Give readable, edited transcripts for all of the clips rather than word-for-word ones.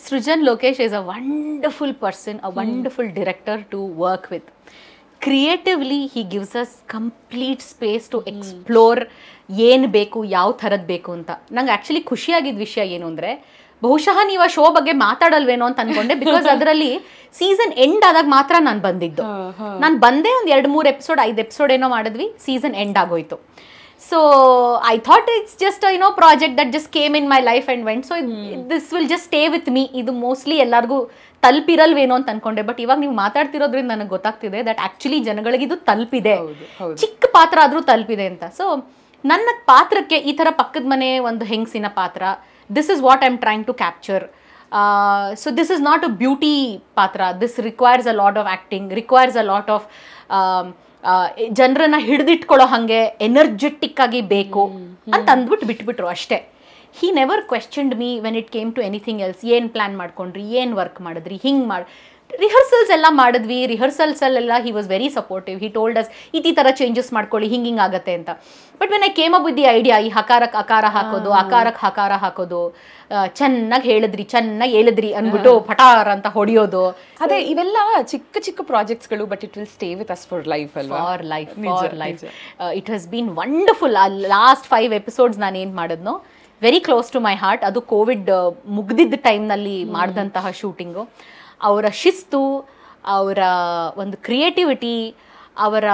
Srujan Lokesh is a wonderful person, a wonderful director to work with. Creatively, he gives us complete space to explore ಏನು ಬೇಕು, ಯಾವ ಥರದ್ದು ಬೇಕು ಅಂತ. ನಂಗೆ ಆ್ಯಕ್ಚುಲಿ ಖುಷಿಯಾಗಿದ್ದ ವಿಷಯ ಏನು ಅಂದರೆ, ಬಹುಶಃ ನೀವು ಆ ಶೋ ಬಗ್ಗೆ ಮಾತಾಡಲ್ವೇನೋ ಅಂತ ಅನ್ಕೊಂಡೆ. ಬಿಕಾಸ್ ಅದರಲ್ಲಿ ಸೀಸನ್ ಎಂಡ್ ಆದಾಗ ಮಾತ್ರ ನಾನು ಬಂದಿದ್ದು. ನಾನು ಬಂದೆ ಒಂದು 2-3 ಎಪಿಸೋಡ್ 5 ಎಪಿಸೋಡ್ ಏನೋ ಮಾಡಿದ್ವಿ, ಸೀಸನ್ ಎಂಡ್ ಆಗೋಯ್ತು. So I thought it's just a project that just came in my life and went. So this will just stay with me. ಇದು ಮೋಸ್ಟ್ಲಿ ಎಲ್ಲರಿಗೂ ತಲುಪಿರಲ್ವೇನೋ ಅಂತ ಅನ್ಕೊಂಡೆ. ಬಟ್ ಇವಾಗ ನೀವು ಮಾತಾಡ್ತಿರೋದ್ರಿಂದ ನನಗೆ ಗೊತ್ತಾಗ್ತಿದೆ ದಟ್ ಆಕ್ಚುಲಿ ಜನಗಳಿಗೆ ಇದು ತಲುಪಿದೆ, ಚಿಕ್ಕ ಪಾತ್ರ ಆದ್ರೂ ತಲುಪಿದೆ ಅಂತ. ಸೊ ನನ್ನ ಪಾತ್ರಕ್ಕೆ ಈ ತರ ಪಕ್ಕದ ಮನೆ ಒಂದು ಹೆಂಗಸಿನ ಪಾತ್ರ, this is what I am trying to capture. So this is not a beauty ಪಾತ್ರ, this requires a lot of acting, requires a lot of ಜನರನ್ನ ಹಿಡಿದಿಟ್ಕೊಳ್ಳೋ ಹಾಗೆ ಎನರ್ಜೆಟಿಕ್ ಆಗಿ ಬೇಕು ಅಂತ ಅಂದ್ಬಿಟ್ಟು ಬಿಟ್ಬಿಟ್ರು ಅಷ್ಟೇ. he never questioned me when it came to anything else. ಏನು ಪ್ಲ್ಯಾನ್ ಮಾಡ್ಕೊಂಡ್ರಿ, ಏನು ವರ್ಕ್ ಮಾಡಿದ್ರಿ, ಹಿಂಗೆ ಮಾಡಿ ರಿಹರ್ಸಲ್ಸ್ ಎಲ್ಲ ಮಾಡಿದ್ವಿ. ರಿಹರ್ಸಲ್ಸಲ್ಲೆಲ್ಲ he was very supportive. he told us ಈ ಥರ ಚೇಂಜಸ್ ಮಾಡ್ಕೊಳ್ಳಿ, ಹಿಂಗೆ ಆಗತ್ತೆ ಅಂತ. But when I came up with the idea, ಈ ಹಕಾರಕ್ಕೆ ಅಕಾರ ಹಾಕೋದು, ಅಕಾರಕ್ಕೆ ಹಕಾರ ಹಾಕೋದು, ಚೆನ್ನಾಗಿ ಹೇಳಿದ್ರಿ ಅಂದ್ಬಿಟ್ಟು ಪಟಾರ್ ಅಂತ ಹೊಡೆಯೋದು, ಅದೇ ಇವೆಲ್ಲ ಚಿಕ್ಕ ಚಿಕ್ಕ ಪ್ರಾಜೆಕ್ಟ್ಸ್ಗಳು. But it will stay with us for life ಅಲ್ವಾ? For life. It has been wonderful. Last 5 episodes ನಾನು ಏನು ಮಾಡಿದ್ನೋ very close to my heart. ಅದು ಕೋವಿಡ್ ಮುಗ್ದಿದ್ದ ಟೈಮ್ನಲ್ಲಿ ಮಾಡಿದಂತಹ ಶೂಟಿಂಗು. ಅವರ ಶಿಸ್ತು, ಅವರ ಒಂದು ಕ್ರಿಯೇಟಿವಿಟಿ, ಅವರ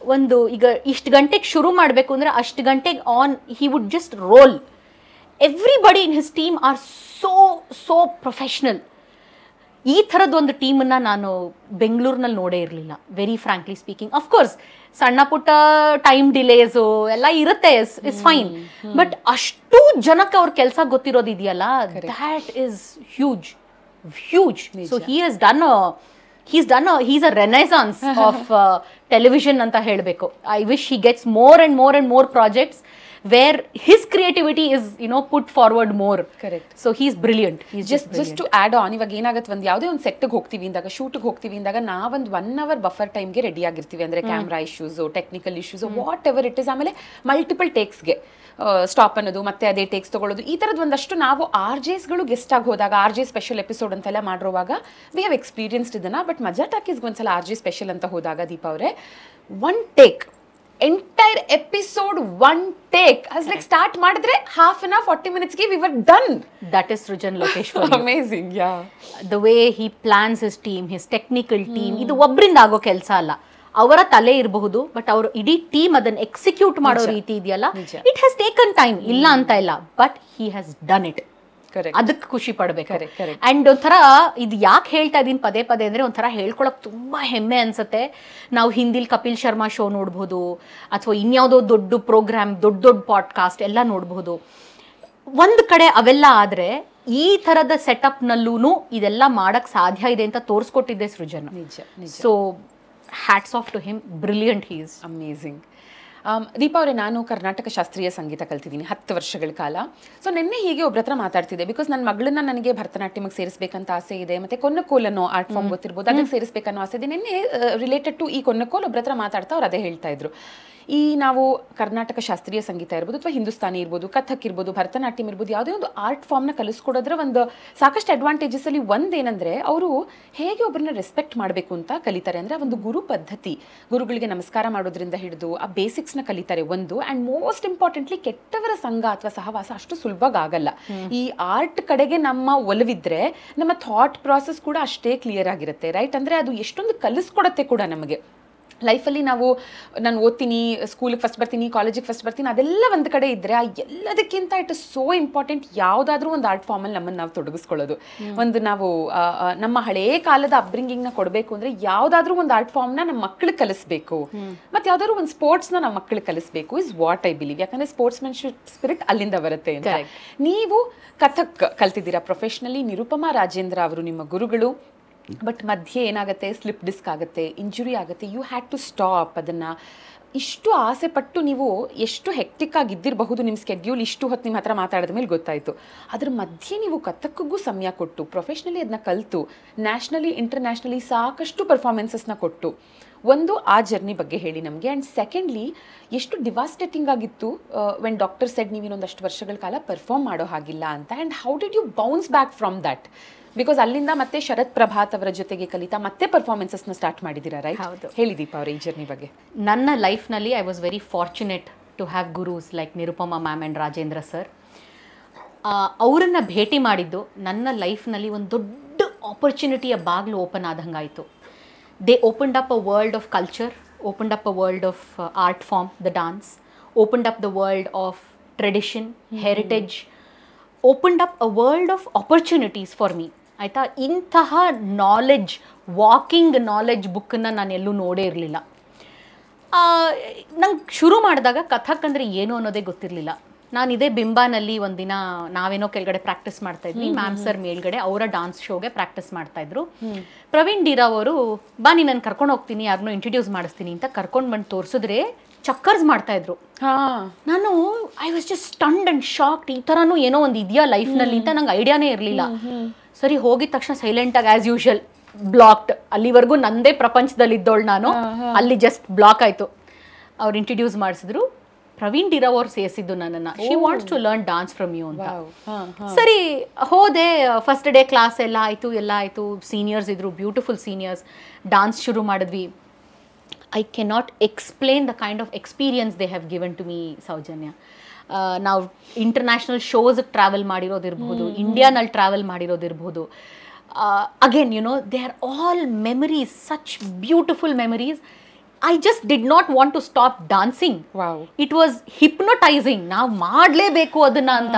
ಒಂದು ಈಗ ಇಷ್ಟು ಗಂಟೆಗೆ ಶುರು ಮಾಡಬೇಕು ಅಂದರೆ ಅಷ್ಟು ಗಂಟೆಗೆ and he would just roll. Everybody in his team are so professional. ಈ ಥರದ್ದೊಂದು ಟೀಮನ್ನು ನಾನು ಬೆಂಗಳೂರಿನಲ್ಲಿ ನೋಡೇ ಇರಲಿಲ್ಲ, ವೆರಿ ಫ್ರಾಂಕ್ಲಿ ಸ್ಪೀಕಿಂಗ್. ಅಫ್ಕೋರ್ಸ್ ಸಣ್ಣ ಪುಟ್ಟ ಟೈಮ್ ಡಿಲೇಸು ಎಲ್ಲ ಇರುತ್ತೆ, ಇಸ್ ಫೈನ್. ಬಟ್ ಅಷ್ಟು ಜನಕ್ಕೆ ಅವ್ರ ಕೆಲಸ ಗೊತ್ತಿರೋದು ಇದೆಯಲ್ಲ, that is huge. So he's a renaissance of television anta helbeku. I wish he gets more and more projects where his creativity is put forward more. Correct. So he's brilliant. Just to add on, ಇವಾಗ ಏನಾಗುತ್ತೆ, ಒಂದು ಯಾವುದೇ ಒಂದು ಸೆಟ್ಗೆ ಹೋಗ್ತೀವಿ ಅಂದಾಗ, ಶೂಟ್ಗೆ ಹೋಗ್ತೀವಿ ಅಂದಾಗ, ನಾವೊಂದು 1 hour ಬಫರ್ ಟೈಮ್ಗೆ ರೆಡಿ ಆಗಿರ್ತೀವಿ. ಅಂದರೆ camera issues, technical issues, what ever it is. ಆಮೇಲೆ ಮಲ್ಟಿಪಲ್ ಟೇಕ್ಸ್ಗೆ ಸ್ಟಾಪ್ ಅನ್ನೋದು, ಮತ್ತೆ ಅದೇ ಟೇಕ್ಸ್ ತೊಗೊಳ್ಳೋದು, ಈ ಥರದ್ದು ಒಂದಷ್ಟು ನಾವು RJsಗಳು ಗೆಸ್ಟ್ ಆಗಿ ಹೋದಾಗ, RJ ಸ್ಪೆಷಲ್ ಎಪಿಸೋಡ್ ಅಂತೆಲ್ಲ ಮಾಡಿರುವಾಗ ವಿ ಹ್ಯಾವ್ ಎಕ್ಸ್ಪೀರಿಯನ್ಸ್ಡ್ ಇದನ್ನು. ಬಟ್ ಮಜಾ ಟಾಕೀಸ್ಗೆ ಒಂದ್ಸಲ RJ ಸ್ಪೆಷಲ್ ಅಂತ ಹೋದಾಗ ದೀಪಾ ಅವರೇ, 1 take entire episode 1 take. I was like, start ಮಾಡಿದ್ರೆ half an hour 40 minutes ಗೆ we were done. That is Srujan Lokesh for you. Amazing, yeah. The way he plans his team, his technical team, ಇದು ಒಬ್ಬರಿಂದ ಆಗೋ ಕೆಲಸ ಅಲ್ಲ. ಅವರ ತಲೆ ಇರಬಹುದು, ಬಟ್ ಅವರು ಇಡೀ ಟೀಮ್ ಅದನ್ನ ಎಕ್ಸಿಕ್ಯೂಟ್ ಮಾಡೋ ರೀತಿ ಇದೆಯಲ್ಲ, ಇಟ್ ಹ್ಯಾಸ್ ಟೇಕನ್ ಟೈಮ್, ಇಲ್ಲ ಅಂತ ಇಲ್ಲ, but he has done it. ಅದಕ್ಕೆ ಖುಷಿ ಪಡ್ಬೇಕು. ಅಂಡ್ ಒಂಥರ ಇದು ಯಾಕೆ ಹೇಳ್ತಾ ಇದೀನಿ ಪದೇ ಅಂದ್ರೆ, ಒಂಥರ ಹೇಳ್ಕೊಳಕ್ ತುಂಬಾ ಹೆಮ್ಮೆ ಅನ್ಸುತ್ತೆ. ನಾವು ಹಿಂದಿಲ್ ಕಪಿಲ್ ಶರ್ಮಾ ಶೋ ನೋಡ್ಬೋದು, ಅಥವಾ ಇನ್ಯಾವುದೋ ದೊಡ್ಡ ಪ್ರೋಗ್ರಾಮ್, ದೊಡ್ಡ ಪಾಡ್ಕಾಸ್ಟ್ ಎಲ್ಲ ನೋಡ್ಬೋದು. ಒಂದು ಕಡೆ ಅವೆಲ್ಲ ಆದ್ರೆ ಈ ಥರದ ಸೆಟಪ್ನಲ್ಲೂ ಇದೆಲ್ಲ ಮಾಡಕ್ ಸಾಧ್ಯ ಇದೆ ಅಂತ ತೋರಿಸ್ಕೊಟ್ಟಿದ್ದೆ Srujan. So hats off to him. Brilliant he is. Amazing. Deepa ಅವರೇ, ನಾನು ಕರ್ನಾಟಕ ಶಾಸ್ತ್ರೀಯ ಸಂಗೀತ ಕಲ್ತಿದ್ದೀನಿ 10 ವರ್ಷಗಳ ಕಾಲ. ಸೊ ನಿನ್ನೆ ಹೀಗೆ ಒಬ್ಬರ ಹತ್ರ ಮಾತಾಡ್ತಿದ್ದೆ, ಬಿಕಾಸ್ ನನ್ನ ಮಗಳನ್ನ ನನಗೆ ಭರತನಾಟ್ಯಮಗೆ ಸೇರಿಸಬೇಕಂತ ಆಸೆ ಇದೆ, ಮತ್ತೆ ಕೊನ್ನಕೋಲ್ ಅನ್ನೋ ಆರ್ಟ್ ಫಾರ್ಮ್ ಗೊತ್ತಿರ್ಬೋದು, ಅದಕ್ಕೆ ಸೇರಿಸಬೇಕನ್ನೋ ಆಸೆ ಇದೆ. ನಿನ್ನೆ ರಿಲೇಟೆಡ್ ಟು ಈ ಕೊನ್ನಕೋಲ್ ಒಬ್ಬರ ಹತ್ರ ಮಾತಾಡ್ತಾ ಅವ್ರು ಅದೇ ಹೇಳ್ತಾ ಇದ್ರು. ಈ ನಾವು ಕರ್ನಾಟಕ ಶಾಸ್ತ್ರೀಯ ಸಂಗೀತ ಇರ್ಬೋದು, ಅಥವಾ ಹಿಂದೂಸ್ತಾನಿ ಇರ್ಬೋದು, ಕಥಕ್ ಇರ್ಬೋದು, ಭರತನಾಟ್ಯಂ ಇರ್ಬೋದು, ಯಾವುದೇ ಒಂದು ಆರ್ಟ್ ಫಾರ್ಮ್ನ ಕಲಿಸ್ಕೊಡೋದ್ರ ಒಂದು ಸಾಕಷ್ಟು ಅಡ್ವಾಂಟೇಜಸ್ ಅಲ್ಲಿ ಒಂದೇನಂದ್ರೆ, ಅವರು ಹೇಗೆ ಒಬ್ಬರನ್ನ ರೆಸ್ಪೆಕ್ಟ್ ಮಾಡಬೇಕು ಅಂತ ಕಲಿತಾರೆ. ಅಂದರೆ ಒಂದು ಗುರು ಪದ್ಧತಿ, ಗುರುಗಳಿಗೆ ನಮಸ್ಕಾರ ಮಾಡೋದ್ರಿಂದ ಹಿಡಿದು ಆ ಬೇಸಿಕ್ಸ್ನ ಕಲಿತಾರೆ ಒಂದು. ಆ್ಯಂಡ್ ಮೋಸ್ಟ್ ಇಂಪಾರ್ಟೆಂಟ್ಲಿ, ಕೆಟ್ಟವರ ಸಂಘ ಅಥವಾ ಸಹವಾಸ ಅಷ್ಟು ಸುಲಭವಾಗಿ ಆಗಲ್ಲ. ಈ ಆರ್ಟ್ ಕಡೆಗೆ ನಮ್ಮ ಒಲವಿದ್ರೆ ನಮ್ಮ ಥಾಟ್ ಪ್ರಾಸೆಸ್ ಕೂಡ ಅಷ್ಟೇ ಕ್ಲಿಯರ್ ಆಗಿರುತ್ತೆ, ರೈಟ್? ಅಂದರೆ ಅದು ಎಷ್ಟೊಂದು ಕಲಿಸ್ಕೊಡತ್ತೆ ಕೂಡ ನಮಗೆ ಲೈಫಲ್ಲಿ. ನಾನು ಓದ್ತೀನಿ, ಸ್ಕೂಲಿಗೆ ಫಸ್ಟ್ ಬರ್ತೀನಿ, ಕಾಲೇಜಿಗೆ ಫಸ್ಟ್ ಬರ್ತೀನಿ, ಅದೆಲ್ಲ ಒಂದು ಕಡೆ ಇದ್ದರೆ, ಆ ಎಲ್ಲದಕ್ಕಿಂತ ಇಟ್ ಇಸ್ ಸೋ ಇಂಪಾರ್ಟೆಂಟ್ ಯಾವುದಾದ್ರೂ ಒಂದು ಆರ್ಟ್ ಫಾರ್ಮಲ್ಲಿ ನಮ್ಮನ್ನು ನಾವು ತೊಡಗಿಸ್ಕೊಳ್ಳೋದು. ಒಂದು ನಾವು ನಮ್ಮ ಹಳೇ ಕಾಲದ ಅಪ್ಬ್ರಿಂಗಿಂಗ್ನ ಕೊಡಬೇಕು ಅಂದರೆ ಯಾವುದಾದ್ರೂ ಒಂದು ಆರ್ಟ್ ಫಾರ್ಮ್ನ ನಮ್ಮ ಮಕ್ಕಳಿಗೆ ಕಲಿಸ್ಬೇಕು, ಮತ್ತು ಯಾವುದಾದ್ರೂ ಒಂದು ಸ್ಪೋರ್ಟ್ಸ್ನ ನಮ್ಮ ಮಕ್ಕಳಿಗೆ ಕಲಿಸ್ಬೇಕು, ಇಸ್ ವಾಟ್ ಐ ಬಿಲೀವ್. ಯಾಕಂದರೆ ಸ್ಪೋರ್ಟ್ಸ್ಮನ್ಶಿಪ್ ಸ್ಪಿರಿಟ್ ಅಲ್ಲಿಂದ ಬರುತ್ತೆ ಅಂತ. ನೀವು ಕಥಕ್ ಕಲ್ತಿದ್ದೀರಾ ಪ್ರೊಫೆಷ್ನಲಿ, ನಿರುಪಮಾ ರಾಜೇಂದ್ರ ಅವರು ನಿಮ್ಮ ಗುರುಗಳು. ಬಟ್ ಮಧ್ಯೆ ಏನಾಗುತ್ತೆ, ಸ್ಲಿಪ್ ಡಿಸ್ಕ್ ಆಗುತ್ತೆ, ಇಂಜುರಿ ಆಗುತ್ತೆ, ಯು ಹ್ಯಾಡ್ ಟು ಸ್ಟಾಪ್. ಅದನ್ನು ಇಷ್ಟು ಆಸೆ ಪಟ್ಟು ನೀವು ಎಷ್ಟು ಹೆಕ್ಟಿಕ್ ಆಗಿದ್ದಿರಬಹುದು, ನಿಮ್ಮ ಸ್ಕೆಡ್ಯೂಲ್ ಇಷ್ಟು ಹೊತ್ತು ನಿಮ್ಮ ಹತ್ರ ಮಾತಾಡಿದ ಮೇಲೆ ಗೊತ್ತಾಯಿತು. ಅದ್ರ ಮಧ್ಯೆ ನೀವು ಕಥಕ್ಕಿಗೂ ಸಮಯ ಕೊಟ್ಟು ಪ್ರೊಫೆಷ್ನಲಿ ಅದನ್ನ ಕಲಿತು ನ್ಯಾಷನಲಿ ಇಂಟರ್ನ್ಯಾಷನಲಿ ಸಾಕಷ್ಟು ಪರ್ಫಾರ್ಮೆನ್ಸಸ್ನ ಕೊಟ್ಟು ಒಂದು ಆ ಜರ್ನಿ ಬಗ್ಗೆ ಹೇಳಿ ನಮಗೆ. ಆ್ಯಂಡ್ ಸೆಕೆಂಡ್ಲಿ, ಎಷ್ಟು ಡಿವಾಸ್ಟೇಟಿಂಗ್ ಆಗಿತ್ತು ವೆನ್ ಡಾಕ್ಟರ್ ಸೆಡ್ ನೀವು ಇನ್ನೊಂದಷ್ಟು ವರ್ಷಗಳ ಕಾಲ ಪರ್ಫಾರ್ಮ್ ಮಾಡೋ ಹಾಗಿಲ್ಲ ಅಂತ. And how did you bounce back from that? Because ಅಲ್ಲಿಂದ ಮತ್ತೆ ಶರತ್ ಪ್ರಭಾತ್ ಅವರ ಜೊತೆಗೆ ಕಲಿತಾ ಮತ್ತೆ ಪರ್ಫಾರ್ಮೆನ್ಸಸ್ನ ಸ್ಟಾರ್ಟ್ ಮಾಡಿದ್ದೀರಾ, ರೈಟ್? ಹೌದು. ಹೇಳಿ ದೀಪಾ ಅವರ ಈ ಜರ್ನಿ ಬಗ್ಗೆ. ನನ್ನ ಲೈಫ್ನಲ್ಲಿ I was very fortunate to have gurus like Nirupama ma'am and Rajendra sir. ಅವರನ್ನು ಭೇಟಿ ಮಾಡಿದ್ದು ನನ್ನ ಲೈಫ್ನಲ್ಲಿ ಒಂದು ದೊಡ್ಡ ಆಪರ್ಚುನಿಟಿಯ ಬಾಗಿಲು ಓಪನ್ ಆದಂಗಾಯಿತು. They opened up a world of culture, opened up a world of art form, the dance, opened up the world of tradition, heritage, opened up a world of opportunities for me. ಆಯಿತಾ, ಇಂತಹ knowledge, walking knowledge ಬುಕ್ಕನ್ನು ನಾನು ಎಲ್ಲೂ ನೋಡೇ ಇರಲಿಲ್ಲ. ನಂಗೆ ಶುರು ಮಾಡಿದಾಗ ಕಥಕ್ ಅಂದರೆ ಏನು ಅನ್ನೋದೇ ಗೊತ್ತಿರಲಿಲ್ಲ. ನಾನು ಇದೇ ಬಿಂಬಾನಲ್ಲಿ ಒಂದಿನ ನಾವೇನೋ ಕೆಳಗಡೆ ಪ್ರಾಕ್ಟೀಸ್ ಮಾಡ್ತಾಯಿದ್ವಿ, ಮ್ಯಾಮ್ ಸರ್ ಮೇಲ್ಗಡೆ ಅವರ ಡಾನ್ಸ್ ಶೋಗೆ ಪ್ರಾಕ್ಟೀಸ್ ಮಾಡ್ತಾಯಿದ್ರು. ಪ್ರವೀಣ್ ಡಿರಾವ್ ಅವರು ಬಾ ನೀನು ನಾನು ಕರ್ಕೊಂಡು ಹೋಗ್ತೀನಿ, ಯಾರನ್ನೋ ಇಂಟ್ರಡ್ಯೂಸ್ ಮಾಡಿಸ್ತೀನಿ ಅಂತ ಕರ್ಕೊಂಡು ಬಂದು ತೋರಿಸಿದ್ರೆ ಚಕ್ಕರ್ಸ್ ಮಾಡ್ತಾಯಿದ್ರು. ನಾನು I was just stunned and shocked. ಈ ಥರನೂ ಏನೋ ಒಂದು ಇದೆಯಾ ಲೈಫ್ನಲ್ಲಿ ಅಂತ ನಂಗೆ ಐಡಿಯಾನೇ ಇರಲಿಲ್ಲ. ಸರಿ, ಹೋಗಿದ ತಕ್ಷಣ ಸೈಲೆಂಟಾಗಿ ಆ್ಯಸ್ ಯೂಶುವಲ್ ಬ್ಲಾಕ್ಡ್. ಅಲ್ಲಿವರೆಗೂ ನಂದೇ ಪ್ರಪಂಚದಲ್ಲಿ ಇದ್ದೋಳು ನಾನು, ಅಲ್ಲಿ ಜಸ್ಟ್ ಬ್ಲಾಕ್ ಆಯಿತು. ಅವ್ರು ಇಂಟ್ರಡ್ಯೂಸ್ ಮಾಡಿಸಿದ್ರು. ಪ್ರವೀಣ್ ಡಿರಾವ್ ಅವ್ರು ಸೇರಿಸಿದ್ದು ನನ್ನನ್ನು. She wants to learn dance from you ಅಂತ. ಸರಿ ಹೋದೆ. ಫಸ್ಟ್ ಡೇ ಕ್ಲಾಸ್ ಎಲ್ಲ ಆಯಿತು. ಸೀನಿಯರ್ಸ್ ಇದ್ರು, ಬ್ಯೂಟಿಫುಲ್ ಸೀನಿಯರ್ಸ್. ಡಾನ್ಸ್ ಶುರು ಮಾಡಿದ್ವಿ. I cannot explain the kind of experience they have given to me, Soujanya. ನಾವು ಇಂಟರ್ನ್ಯಾಷನಲ್ ಶೋಸ್ಗೆ ಟ್ರಾವೆಲ್ ಮಾಡಿರೋದಿರ್ಬೋದು, ಇಂಡಿಯಾನಲ್ಲಿ ಟ್ರಾವೆಲ್ ಮಾಡಿರೋದಿರ್ಬೋದು. Again you know, they are all memories, such beautiful memories. I just did not want to stop dancing. Wow. It was hypnotizing. ನಾವು ಮಾಡಲೇಬೇಕು ಅದನ್ನ ಅಂತ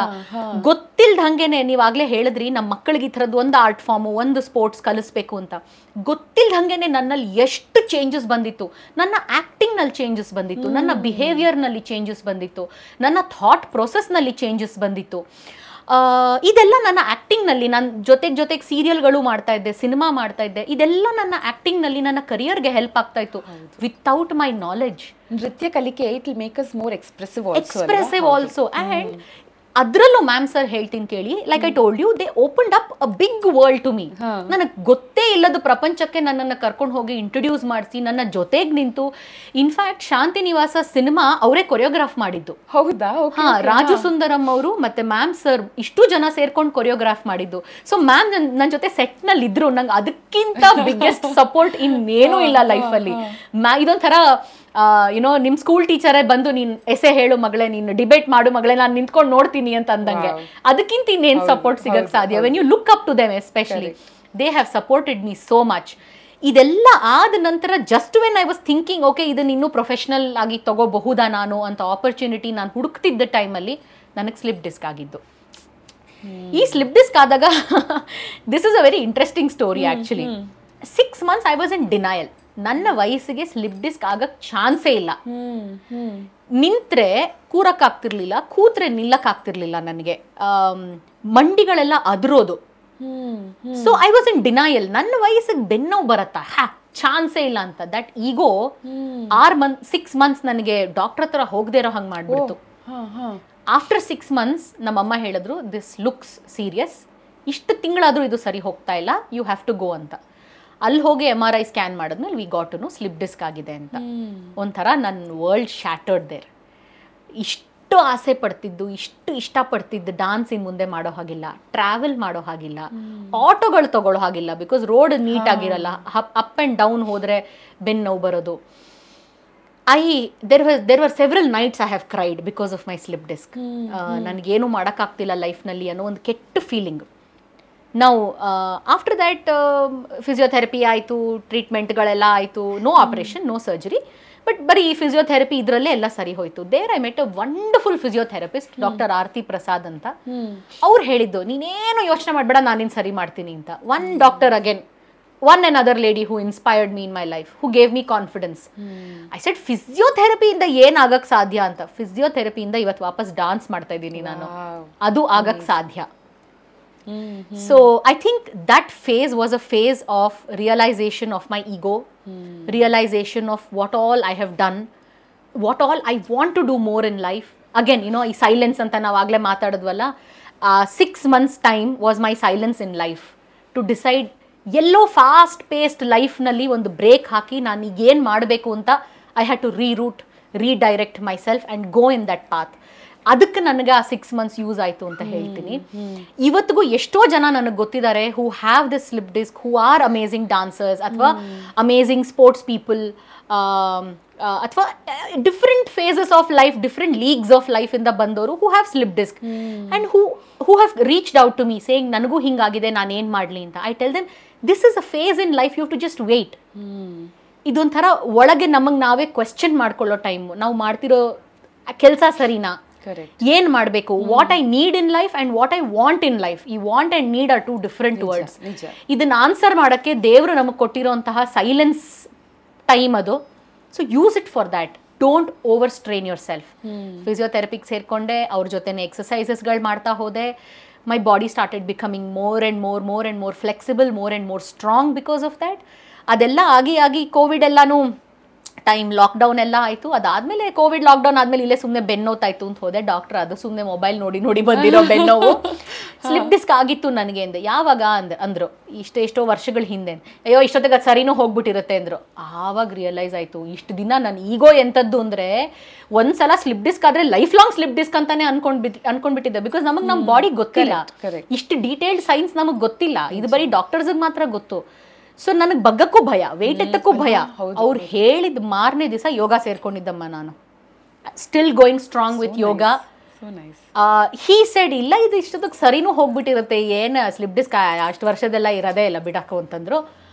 ಗೊತ್ತಿಲ್ದ ಹಂಗೇನೆ. ನೀವಾಗಲೇ ಹೇಳಿದ್ರಿ ನಮ್ಮ ಮಕ್ಕಳಿಗೆ ಈ ಥರದ್ದು ಒಂದು ಆರ್ಟ್ ಫಾರ್ಮು, ಒಂದು ಸ್ಪೋರ್ಟ್ಸ್ ಕಲಿಸ್ಬೇಕು ಅಂತ. ಗೊತ್ತಿಲ್ದ ಹಂಗೇನೆ ನನ್ನಲ್ಲಿ ಎಷ್ಟು ಚೇಂಜಸ್ ಬಂದಿತ್ತು. ನನ್ನ ಆ್ಯಕ್ಟಿಂಗ್ನಲ್ಲಿ ಚೇಂಜಸ್ ಬಂದಿತ್ತು, ನನ್ನ ಬಿಹೇವಿಯರ್ನಲ್ಲಿ ಚೇಂಜಸ್ ಬಂದಿತ್ತು, ನನ್ನ ಥಾಟ್ ಪ್ರೊಸೆಸ್ನಲ್ಲಿ ಚೇಂಜಸ್ ಬಂದಿತ್ತು. ಇದೆಲ್ಲ ನನ್ನ ಆ್ಯಕ್ಟಿಂಗ್ನಲ್ಲಿ, ನಾನು ಜೊತೆಗೆ ಸೀರಿಯಲ್ಗಳು ಮಾಡ್ತಾ ಇದ್ದೆ, ಸಿನಿಮಾ ಮಾಡ್ತಾ ಇದ್ದೆ. ಇದೆಲ್ಲ ನನ್ನ ಆ್ಯಕ್ಟಿಂಗ್ನಲ್ಲಿ ನನ್ನ ಕರಿಯರ್ಗೆ ಹೆಲ್ಪ್ ಆಗ್ತಾ ಇತ್ತು ವಿತೌಟ್ ಮೈ ನಾಲೆಡ್ಜ್. ನೃತ್ಯ ಕಲಿಕೆ it will make us more expressive also. And ಅದರಲ್ಲೂ ಮ್ಯಾಮ್ ಸರ್ ಹೇಳ್ತೀನಿ ಕೇಳಿ, like I told you, they opened up a big world to me. ನನಗೆ ಗೊತ್ತೇ ಇಲ್ಲದ ಪ್ರಪಂಚಕ್ಕೆ ನನ್ನನ್ನು ಕರ್ಕೊಂಡು ಹೋಗಿ ಇಂಟ್ರೊಡ್ಯೂಸ್ ಮಾಡಿಸಿ, ನನ್ನ ಜೊತೆಗೆ ನಿಂತು. ಇನ್ಫ್ಯಾಕ್ಟ್ ಶಾಂತಿ ನಿವಾಸ ಸಿನಿಮಾ ಅವರೇ ಕೊರಿಯೋಗ್ರಾಫ್ ಮಾಡಿದ್ದು. ಹೌದಾ? ರಾಜು ಸುಂದರಂ ಅವರು ಮತ್ತೆ ಮ್ಯಾಮ್ ಸರ್ ಇಷ್ಟು ಜನ ಸೇರ್ಕೊಂಡು ಕೊರಿಯೋಗ್ರಾಫ್ ಮಾಡಿದ್ದು. ಸೊ ಮ್ಯಾಮ್ ನನ್ನ ಜೊತೆ ಸೆಟ್ನಲ್ಲಿ ಇದ್ರು. ನಂಗೆ ಅದಕ್ಕಿಂತ ಬಿಗ್ಗೆಸ್ಟ್ ಸಪೋರ್ಟ್ ಇನ್ನೇನೂ ಇಲ್ಲ ಲೈಫಲ್ಲಿ. ಇದೊಂಥರ ಯುನೋ, ನಿಮ್ಮ ಸ್ಕೂಲ್ ಟೀಚರೇ ಬಂದು ನೀನು ಎಸೆ ಹೇಳು ಮಗಳೇ, ನೀನು ಡಿಬೇಟ್ ಮಾಡು ಮಗಳೇ, ನಾನು ನಿಂತ್ಕೊಂಡು ನೋಡ್ತೀನಿ ಅಂತ ಅಂದಂಗೆ. ಅದಕ್ಕಿಂತ ಇನ್ನೇನು ಸಪೋರ್ಟ್ ಸಿಗಕ್ಕೆ ಸಾಧ್ಯ? When you look up to them especially, they have supported me so much. ಇದೆಲ್ಲ ಆದ ನಂತರ just when I was thinking, okay ಇದನ್ನ ಇನ್ನೂ ಪ್ರೊಫೆಷ್ನಲ್ ಆಗಿ ತಗೋಬಹುದಾ ನಾನು ಅಂತ ಆಪರ್ಚುನಿಟಿ ನಾನು ಹುಡುಕ್ತಿದ್ದ ಟೈಮಲ್ಲಿ ನನಗೆ ಸ್ಲಿಪ್ ಡಿಸ್ಕ್ ಆಗಿದ್ದು. ಈ ಸ್ಲಿಪ್ ಡಿಸ್ಕ್ ಆದಾಗ this is a very interesting story actually. 6 months I was in denial. ನನ್ನ ವಯಸ್ಸಿಗೆ ಸ್ಲಿಪ್ ಡಿಸ್ಕ್ ಆಗಕ್ಕೆ ಚಾನ್ಸೇ ಇಲ್ಲ. ನಿಂತ್ರೆ ಕೂರಕ್ಕಾಗ್ತಿರ್ಲಿಲ್ಲ, ಕೂತ್ರೆ ನಿಲ್ಲಕ್ಕಾಗ್ತಿರ್ಲಿಲ್ಲ ನನಗೆ. ಮಂಡಿಗಳೆಲ್ಲ ಅದರೋದು. So I was in denial. ನನ್ನ ವಯಸ್ಸಿಗೆ ಬೆನ್ನೋವು ಬರತ್ತಾ? ಚಾನ್ಸೇ ಇಲ್ಲ ಅಂತ. ದಟ್ ಈಗೋ 6 months ನನಗೆ ಡಾಕ್ಟರ್ ಹತ್ರ ಹೋಗದೆ ಇರೋ ಹಂಗೆ ಮಾಡ್ಬಿಡ್ತು. ಆಫ್ಟರ್ 6 months ನಮ್ಮಮ್ಮ ಹೇಳಿದ್ರು, ದಿಸ್ ಲುಕ್ಸ್ ಸೀರಿಯಸ್, ಇಷ್ಟು ತಿಂಗಳಾದರೂ ಇದು ಸರಿ ಹೋಗ್ತಾ ಇಲ್ಲ, ಯು ಹ್ಯಾವ್ ಟು ಗೋ ಅಂತ. ಅಲ್ಲಿ ಹೋಗಿ MRI ಸ್ಕ್ಯಾನ್ ಮಾಡಿದ್ಮೇಲೆ we got to know slip disc ಆಗಿದೆ ಅಂತ. ಒಂಥರ ನನ್ನ ವರ್ಲ್ಡ್ ಶ್ಯಾಟರ್ಡ್ ದೇರ್. ಇಷ್ಟು ಆಸೆ ಪಡ್ತಿದ್ದು, ಇಷ್ಟು ಇಷ್ಟಪಡ್ತಿದ್ದು ಡಾನ್ಸ್ ಇನ್ನು ಮುಂದೆ ಮಾಡೋ ಹಾಗಿಲ್ಲ, ಟ್ರಾವೆಲ್ ಮಾಡೋ ಹಾಗಿಲ್ಲ, ಆಟೋಗಳು ತಗೊಳ್ಳೋ ಹಾಗಿಲ್ಲ, ಬಿಕಾಸ್ ರೋಡ್ ನೀಟ್ ಆಗಿರಲ್ಲ, ಅಪ್ ಆ್ಯಂಡ್ ಡೌನ್ ಹೋದರೆ ಬೆನ್ನು ನೋವು ಬರೋದು. there were several nights I have cried because of my slip disc. ನನಗೇನು ಮಾಡೋಕ್ಕಾಗ್ತಿಲ್ಲ ಲೈಫ್ನಲ್ಲಿ ಅನ್ನೋ ಒಂದು ಕೆಟ್ಟ ಫೀಲಿಂಗ್. ನಾವು ಆಫ್ಟರ್ ದ್ಯಾಟ್ ಫಿಸಿಯೋಥೆರಪಿ ಆಯಿತು, ಟ್ರೀಟ್ಮೆಂಟ್ಗಳೆಲ್ಲ ಆಯಿತು, no operation, no surgery, but ಬರೀ ಈ ಫಿಸಿಯೋಥೆರಪಿ ಇದರಲ್ಲೇ ಎಲ್ಲ ಸರಿ ಹೋಯಿತು. There I met a wonderful physiotherapist, doctor Aarti Prasad ಅಂತ. ಅವ್ರು ಹೇಳಿದ್ದು, ನೀನೇನು ಯೋಚನೆ ಮಾಡಬೇಡ, ನಾನಿನ್ನು ಸರಿ ಮಾಡ್ತೀನಿ ಅಂತ. One doctor again, one another lady who inspired me in my life, who gave me confidence. I said, ಫಿಸಿಯೋಥೆರಪಿಯಿಂದ ಏನು ಆಗಕ್ಕೆ ಸಾಧ್ಯ ಅಂತ. ಫಿಸಿಯೋಥೆರಪಿಯಿಂದ ಇವತ್ತು ವಾಪಸ್ ಡಾನ್ಸ್ ಮಾಡ್ತಾ ಇದ್ದೀನಿ ನಾನು, ಅದು ಆಗಕ್ಕೆ ಸಾಧ್ಯ. So I think that phase was a phase of realization of my ego, realization of what all I have done, what all I want to do more in life. Again, you know, ಈ silence ಅಂತ ನಾವು ಆಗಲೇ ಮಾತಾಡಿದ್ವಲ್ಲ, 6 months time was my silence in life to decide ಎಲ್ಲೋ fast paced ಲೈಫ್ನಲ್ಲಿ ಒಂದು break ಹಾಕಿ ನಾನು ಈಗ ಏನು ಮಾಡಬೇಕು ಅಂತ I had to reroute redirect myself and go in that path. ಅದಕ್ಕೆ ನನಗೆ ಆ 6 months ಯೂಸ್ ಆಯಿತು ಅಂತ ಹೇಳ್ತೀನಿ. ಇವತ್ತಿಗೂ ಎಷ್ಟೋ ಜನ ನನಗೆ ಗೊತ್ತಿದ್ದಾರೆ who have this slip disc, who are amazing dancers ಅಥವಾ ಅಮೇಝಿಂಗ್ ಸ್ಪೋರ್ಟ್ಸ್ ಪೀಪಲ್ ಅಥವಾ different phases of life, different leagues of life ಇಂದ ಬಂದವರು who have slip disc and who have reached out to me saying ನನಗೂ ಹಿಂಗಾಗಿದೆ, ನಾನು ಏನು ಮಾಡಲಿ ಅಂತ. I tell them this is a phase in life, you too just wait. ಇದೊಂಥರ ಒಳಗೆ ನಮಗೆ ನಾವೇ ಕ್ವೆಶ್ಚನ್ ಮಾಡ್ಕೊಳ್ಳೋ ಟೈಮು. ನಾವು ಮಾಡ್ತಿರೋ ಕೆಲಸ ಸರಿನಾ, ಏನ್ ಮಾಡಬೇಕು, what I need in life and what I want in life. ಈ want and need are 2 different words. ಇದನ್ನ ಆನ್ಸರ್ ಮಾಡಕ್ಕೆ ದೇವರು ನಮಗೆ ಕೊಟ್ಟಿರೋಂತಹ ಸೈಲೆನ್ಸ್ ಟೈಮ್ ಅದು. So use it for that. Don't over strain yourself. ಫಿಸಿಯೋಥೆರಪಿಗೆ ಸೇರ್ಕೊಂಡೆ, ಅವ್ರ ಜೊತೆನೆ ಎಕ್ಸಸೈಸಸ್ಗಳು ಮಾಡ್ತಾ ಹೋದೆ. My body started becoming more and more flexible, more and more strong because of that. ಅದೆಲ್ಲ ಆಗಿ ಕೋವಿಡ್ ಎಲ್ಲಾನು ಟೈಮ್ ಲಾಕ್ಡೌನ್ ಎಲ್ಲ ಆಯಿತು. ಅದಾದಮೇಲೆ ಕೋವಿಡ್ ಲಾಕ್ಡೌನ್ ಆದಮೇಲೆ ಇಲ್ಲೇ ಸುಮ್ಮನೆ ಬೆನ್ನೋತಾಯ್ತು ಅಂತ ಹೋದೆ ಡಾಕ್ಟರ್. ಅದು ಸುಮ್ಮನೆ ಮೊಬೈಲ್ ನೋಡಿ ಬಂದಿರೋ ಬೆನ್ನೋವು. ಸ್ಲಿಪ್ ಡಿಸ್ಕ್ ಆಗಿತ್ತು ನನಗೆ ಅಂದೆ. ಯಾವಾಗ ಅಂದರು, ಎಷ್ಟೋ ವರ್ಷಗಳ ಹಿಂದೆ. ಅಯ್ಯೋ ಇಷ್ಟೊತ್ತಿಗೆ ಅದು ಸರಿನೂ ಹೋಗ್ಬಿಟ್ಟಿರುತ್ತೆ ಅಂದರು. ಆವಾಗ ರಿಯಲೈಸ್ ಆಯಿತು, ಇಷ್ಟು ದಿನ ನಾನು ಈಗೋ ಎಂಥದ್ದು ಅಂದರೆ ಒಂದ್ಸಲ ಸ್ಲಿಪ್ ಡಿಸ್ಕ್ ಆದರೆ ಲೈಫ್ ಲಾಂಗ್ ಸ್ಲಿಪ್ ಡಿಸ್ಕ್ ಅಂತಾನೆ ಅನ್ಕೊಂಡ್ಬಿಟ್ಟಿದ್ದೆ. ಬಿಕಾಸ್ ನಮಗೆ ನಮ್ಮ ಬಾಡಿ ಗೊತ್ತಿಲ್ಲ, ಇಷ್ಟು ಡೀಟೇಲ್ಡ್ ಸೈನ್ಸ್ ನಮಗೆ ಗೊತ್ತಿಲ್ಲ. ಇದು ಬರೀ ಡಾಕ್ಟರ್ಸ್ಗೆ ಮಾತ್ರ ಗೊತ್ತು. ಸೊ ನನಗೆ ಬಗ್ಗಕ್ಕೂ ಭಯ, ವೆಯ್ಟ್ ಎತ್ತಕ್ಕೂ ಭಯ. ಅವ್ರು ಹೇಳಿದ ಮಾರನೇ ದಿವಸ ಯೋಗ ಸೇರ್ಕೊಂಡಿದ್ದಮ್ಮ ನಾನು. Still going strong with yoga. He said ಇಲ್ಲ ಇದು ಇಷ್ಟೊತ್ತಿಗೆ ಸರಿನೂ ಹೋಗ್ಬಿಟ್ಟಿರುತ್ತೆ, ಏನು ಸ್ಲಿಪ್ ಡಿಸ್ಕ್ ಅಷ್ಟು ವರ್ಷದೆಲ್ಲ ಇರೋದೇ ಇಲ್ಲ ಬಿಡಾಕು ಅಂತಂದ್ರು.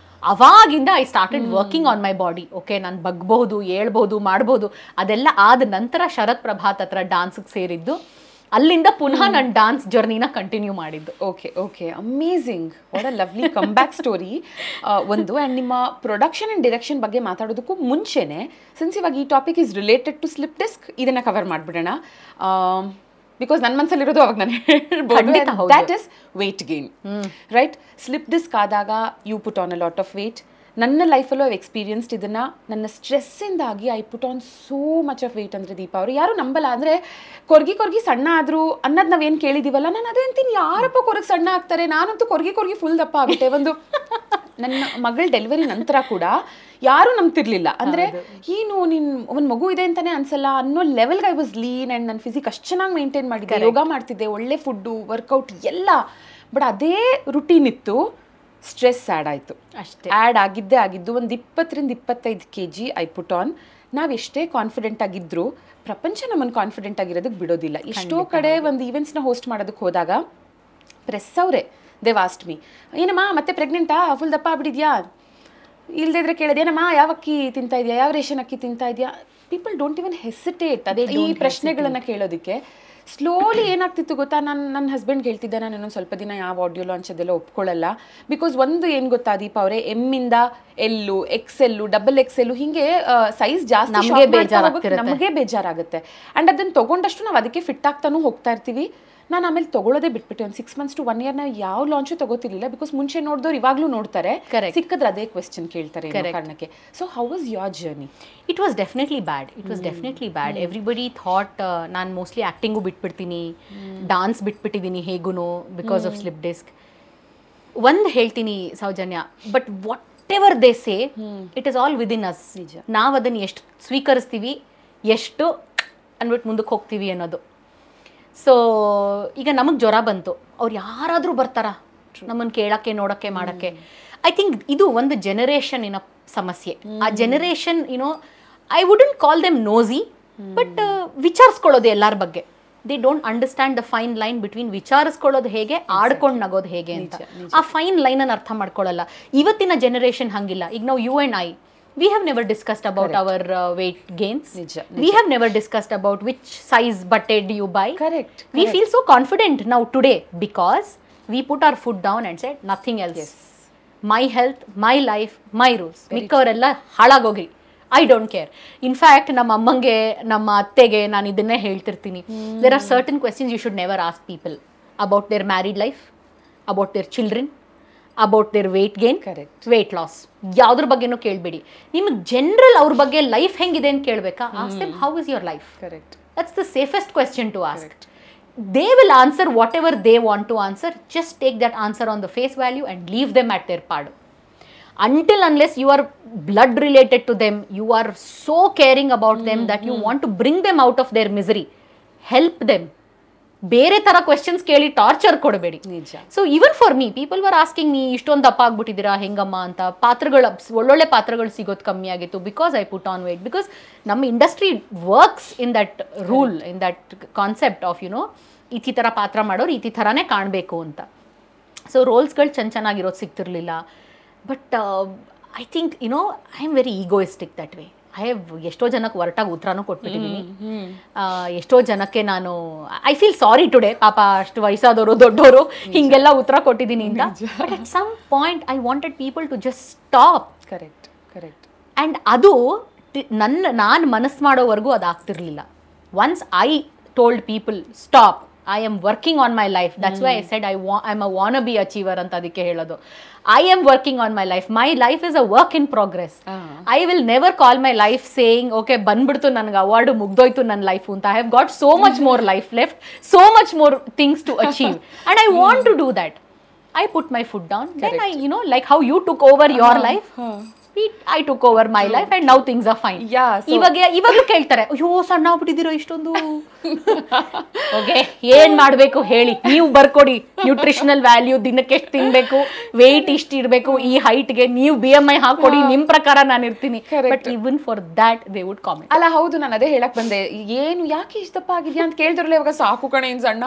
ಅವಾಗಿಂದ I started working on my body. Okay, ನಾನು ಬಗ್ಬಹುದು, ಹೇಳ್ಬೋದು, ಮಾಡ್ಬೋದು. ಅದೆಲ್ಲ ಆದ ನಂತರ ಶರತ್ ಪ್ರಭಾತ್ ಹತ್ರ ಡಾನ್ಸ್ಗೆ ಸೇರಿದ್ದು. ಅಲ್ಲಿಂದ ಪುನಃ ನನ್ನ ಡಾನ್ಸ್ ಜರ್ನಿನ ಕಂಟಿನ್ಯೂ ಮಾಡಿದ್ದು. Okay amazing, what a lovely come back story. ಒಂದು ಆ್ಯಂಡ್ ನಿಮ್ಮ ಪ್ರೊಡಕ್ಷನ್ ಆ್ಯಂಡ್ ಡೈರೆಕ್ಷನ್ ಬಗ್ಗೆ ಮಾತಾಡೋದಕ್ಕೂ ಮುಂಚೆನೆ, ಸಿನ್ಸ್ ಇವಾಗ ಈ topic is related to slip disc, ಇದನ್ನು ಕವರ್ ಮಾಡಿಬಿಡೋಣ. ಬಿಕಾಸ್ ನನ್ನ ಮನಸ್ಸಲ್ಲಿರೋದು ಅವಾಗ ನಾನು ಹೇಳ್ಬೋದು, that is weight gain. Right, slip disc ಆದಾಗ you put on a lot of weight. ನನ್ನ ಲೈಫಲ್ಲೂ ಎಕ್ಸ್ಪೀರಿಯನ್ಸ್ಡ್ ಇದನ್ನು. ನನ್ನ ಸ್ಟ್ರೆಸ್ಸಿಂದಾಗಿ I put on so much of wait. ಅಂದರೆ ದೀಪಾ ಅವರು ಯಾರು ನಂಬಲ್ಲ, ಅಂದರೆ ಕೊರ್ಗಿ ಸಣ್ಣ ಆದರೂ ಅನ್ನೋದು ನಾವೇನು ಕೇಳಿದ್ದೀವಲ್ಲ, ನಾನು ಅದೇ ಅಂತೀನಿ, ಯಾರಪ್ಪ ಕೊರಗೆ ಸಣ್ಣ ಆಗ್ತಾರೆ? ನಾನಂತೂ ಕೊರ್ಗಿ ಫುಲ್ ದಪ್ಪ ಆಗುತ್ತೆ. ನನ್ನ ಮಗಳ ಡೆಲಿವರಿ ನಂತರ ಕೂಡ ಯಾರೂ ನಂಬ್ತಿರ್ಲಿಲ್ಲ. ಅಂದರೆ ಏನು ಒಂದು ಮಗು ಇದೆ ಅಂತಲೇ ಅನ್ಸಲ್ಲ ಅನ್ನೋ ಲೆವೆಲ್ಗೆ ಐ ವಾಸ್ ಲೀನ್ ಆ್ಯಂಡ್ ನನ್ನ ಫಿಸಿಕ್ ಅಷ್ಟು ಚೆನ್ನಾಗಿ ಮೇಂಟೈನ್ ಮಾಡಿದ್ದೆ, ಯೋಗ ಮಾಡ್ತಿದ್ದೆ, ಒಳ್ಳೆ ಫುಡ್ಡು, ವರ್ಕೌಟ್ ಎಲ್ಲ. ಬಟ್ ಅದೇ ರುಟೀನ್ ಇತ್ತು, ಸ್ಟ್ರೆಸ್ ಆ್ಯಡ್ ಆಯಿತು ಅಷ್ಟೇ. ಆ್ಯಡ್ ಆಗಿದ್ದು ಒಂದು 20-25 kg ಐ ಪುಟ್ ಆನ್. ನಾವು ಎಷ್ಟೇ ಕಾನ್ಫಿಡೆಂಟ್ ಆಗಿದ್ರು ಪ್ರಪಂಚ ನಮ್ಮನ್ನು ಕಾನ್ಫಿಡೆಂಟ್ ಆಗಿರೋದಕ್ಕೆ ಬಿಡೋದಿಲ್ಲ. ಎಷ್ಟೋ ಕಡೆ ಒಂದು ಈವೆಂಟ್ಸ್ನ ಹೋಸ್ಟ್ ಮಾಡೋದಕ್ಕೆ ಹೋದಾಗ ಪ್ರೆಸ್ ಅವರೇ ದೇ ವಾಸ್ಟ್ ಮೀ, ಏನಮ್ಮ ಮತ್ತೆ ಪ್ರೆಗ್ನೆಂಟಾ, ಫುಲ್ ದಪ್ಪ ಆಗ್ಬಿಟ್ಟಿದ್ಯಾ, ಇಲ್ಲದೇ ಇದ್ರೆ ಕೇಳೋದೇನಮ್ಮ ಯಾವ ಅಕ್ಕಿ ತಿಂತಾ ಇದೆಯಾ, ಯಾವ ರೇಷನ್ ಅಕ್ಕಿ ತಿಂತಾ ಇದೆಯಾ. ಪೀಪಲ್ ಡೋಂಟ್ ಇವನ್ ಹೆಸಿಟೇಟ್ ಅದೇ ಈ ಪ್ರಶ್ನೆಗಳನ್ನು ಕೇಳೋದಕ್ಕೆ. ಸ್ಲೋಲಿ ಏನಾಗ್ತಿತ್ತು ಗೊತ್ತಾ, ನನ್ನ ಹಸ್ಬೆಂಡ್ಗೆ ಹೇಳ್ತಿದ್ದೆ, ನಾನು ಇನ್ನೊಂದು ಸ್ವಲ್ಪ ದಿನ ಯಾವ ಆಡಿಯೋ ಲಾಂಚ್ ಅದೆಲ್ಲ ಒಪ್ಕೊಳ್ಳಲ್ಲ. ಬಿಕಾಸ್ ಒಂದು ಏನು ಗೊತ್ತಾ ದೀಪ ಅವರೇ, ಎಮ್ಮಿಂದ ಎಲ್ಲು, XL, XXL ಹಿಂಗೆ ಸೈಜ್ ಜಾಸ್ತಿ ನಮಗೆ ಬೇಜಾರಾಗುತ್ತೆ. ಆ್ಯಂಡ್ ಅದನ್ನು ತೊಗೊಂಡಷ್ಟು ನಾವು ಅದಕ್ಕೆ ಫಿಟ್ ಆಗ್ತಾನೂ ಹೋಗ್ತಾ ಇರ್ತೀವಿ. ನಾನು ಆಮೇಲೆ ತೊಗೊಳ್ಳೋದೇ ಬಿಟ್ಬಿಟ್ಟೆ. ಒಂದು 6 months to 1 year ನಾವು ಯಾವ ಲಾಂಚು ತಗೋತಿರ್ಲಿಲ್ಲ. ಬಿಕಾಸ್ ಮುಂಚೆ ನೋಡಿದವ್ರು ಇವಾಗಲೂ ನೋಡ್ತಾರೆ, ಸಿಕ್ಕಿದ್ರೆ ಅದೇ ಕ್ವೆಶ್ಚನ್ ಕೇಳ್ತಾರೆ ಕಾರಣಕ್ಕೆ. So how was your journey? It was definitely bad. Everybody thought ನಾನು ಮೋಸ್ಟ್ಲಿ ಆ್ಯಕ್ಟಿಂಗು ಬಿಟ್ಬಿಡ್ತೀನಿ, ಡಾನ್ಸ್ ಬಿಟ್ಬಿಟ್ಟಿದ್ದೀನಿ ಹೇಗೂ ಬಿಕಾಸ್ ಆಫ್ ಸ್ಲಿಪ್ ಡಿಸ್ಕ್. ಒಂದು ಹೇಳ್ತೀನಿ Soujanya, but whatever they say, it is all within us. ನಾವು ಅದನ್ನು ಎಷ್ಟು ಸ್ವೀಕರಿಸ್ತೀವಿ, ಎಷ್ಟು ಅಂದ್ಬಿಟ್ಟು ಮುಂದಕ್ಕೆ ಹೋಗ್ತೀವಿ ಅನ್ನೋದು. ಸೊ ಈಗ ನಮಗೆ ಜ್ವರ ಬಂತು, ಅವ್ರು ಯಾರಾದರೂ ಬರ್ತಾರಾ ನಮ್ಮನ್ನು ಕೇಳೋಕ್ಕೆ, ನೋಡೋಕ್ಕೆ, ಮಾಡೋಕ್ಕೆ? ಐ ಥಿಂಕ್ ಇದು ಒಂದು ಜನರೇಷನ್ನಿನ ಸಮಸ್ಯೆ. ಆ generation I wouldn't call them nosy, but ವಿಚಾರಿಸ್ಕೊಳ್ಳೋದು ಎಲ್ಲರ ಬಗ್ಗೆ. They don't understand the fine line between ವಿಚಾರಿಸ್ಕೊಳ್ಳೋದು ಹೇಗೆ, ಆಡ್ಕೊಂಡು ನಗೋದು ಹೇಗೆ ಅಂತ. ಆ ಫೈನ್ ಲೈನನ್ನು ಅರ್ಥ ಮಾಡ್ಕೊಳ್ಳಲ್ಲ. ಇವತ್ತಿನ ಜನರೇಷನ್ ಹಂಗಿಲ್ಲ. ಈಗ ನಾವು you and I, we have never discussed about our weight gains. We have never discussed about which size butte do you buy. We feel so confident now today because we put our foot down and said nothing else. My health, my life, my rules. ಮಿಕ್ಕವರೆಲ್ಲ ಹಾಳಾಗೋಗ್ರಿ, I don't care. In fact ನಮ್ಮ ಅಮ್ಮಂಗೆ, ನಮ್ಮ ಅತ್ತೆಗೆ ನಾನು ಇದನ್ನೇ ಹೇಳ್ತಿರ್ತೀನಿ. There are certain questions you should never ask people about their married life, about their children, about their weight gain, weight loss. ಯಾವುದ್ರ ಬಗ್ಗೆನೂ ಕೇಳಬೇಡಿ. ನಿಮಗೆ ಜನರಲ್ ಅವ್ರ ಬಗ್ಗೆ ಲೈಫ್ ಹೆಂಗಿದೆ ಅಂತ ಕೇಳಬೇಕಾ? Ask them how is your life. That's the safest question to ask. they will answer whatever they want to answer. Just take that answer on the face value and leave them at their padu. Until unless you are blood related to them, you are so caring about them that you want to bring them out of their misery, help them. ಬೇರೆ ತರ questions ಕೇಳಿ torture ಕೊಡಬೇಡಿ. So even for me people were asking me ಇಷ್ಟೊಂದು ದಪ್ಪ ಆಗ್ಬಿಟ್ಟಿದ್ದೀರಾ ಹೆಂಗಮ್ಮ ಅಂತ. ಪಾತ್ರಗಳು ಒಳ್ಳೊಳ್ಳೆ ಪಾತ್ರಗಳು ಸಿಗೋದು ಕಮ್ಮಿ ಆಗಿತ್ತು because I put on weight. Because ನಮ್ಮ industry works in that rule, in that concept of ಈ ಥರ ಪಾತ್ರ ಮಾಡೋರು ಈ ಥರನೇ ಕಾಣಬೇಕು ಅಂತ. ಸೊ ರೋಲ್ಸ್ಗಳು ಚೆನ್ನಾಗಿರೋದು ಸಿಗ್ತಿರ್ಲಿಲ್ಲ. But I think I am very egoistic that way. I have ಎಷ್ಟೋ ಜನಕ್ಕೆ ಹೊರಟಾಗಿ ಉತ್ತರನೂ ಕೊಟ್ಬಿಟ್ಟಿದ್ದೀನಿ. ಎಷ್ಟೋ ಜನಕ್ಕೆ ನಾನು ಐ ಫೀಲ್ ಸಾರಿ ಟುಡೇ, ಪಾಪ ಅಷ್ಟು ವಯಸ್ಸಾದವರು ದೊಡ್ಡವರು ಹಿಂಗೆಲ್ಲ ಉತ್ತರ ಕೊಟ್ಟಿದ್ದೀನಿ ಅಂತ. But at some point I wanted people to just stop. Correct correct. And ಅದು ನಾನು ಮನಸ್ಸು ಮಾಡೋವರೆಗೂ ಅದಾಗ್ತಿರ್ಲಿಲ್ಲ. Once I told people stop, I am working on my life. That's why I said I'm a wannabe achiever ಅಂತ ಅದಕ್ಕೆ ಹೇಳೋದು. I am working on my life. My life is a work in progress. I will never call my life saying, okay, ಬಂದ್ಬಿಡ್ತು ನನಗೆ award ಮುಗ್ದೋಯ್ತು ನನ್ನ life ಅಂತ. I have got so much more life left, so much more things to achieve. And I want to do that. I put my foot down. Correct. Then I, like how you took over your life, I took over my life and now things are fine. ಇವಾಗಲೂ ಕೇಳ್ತಾರೆ, ಅಯ್ಯೋ ಸಣ್ಣ ಆಗ್ಬಿಟ್ಟಿದ್ದೀರೋ ಇಷ್ಟೊಂದು. Okay, ಏನ್ ಮಾಡ್ಬೇಕು ಹೇಳಿ, ನೀವು ಬರ್ಕೊಡಿ. Nutritional value, ದಿನಕ್ಕೆ ಎಷ್ಟು ತಿನ್ಬೇಕು, ವೆಯ್ಟ್ ಇಷ್ಟು ಇರಬೇಕು, ಈ ಹೈಟ್ಗೆ ನೀವು BMI ಹಾಕೊಡಿ, ನಿಮ್ ಪ್ರಕಾರ ನಾನು ಇರ್ತೀನಿ. But even for that they would comment. ಅಲ್ಲ ಹೌದು, ನಾನು ಅದೇ ಹೇಳಕ್ ಬಂದೆ. ಏನು ಯಾಕೆ ಇಷ್ಟಪ್ಪ ಆಗಿದ್ಯಾ ಅಂತ ಕೇಳಿದ್ರಲ್ಲ, ಇವಾಗ ಸಾಕು ಕಣೆ ಇನ್ ಸಣ್ಣ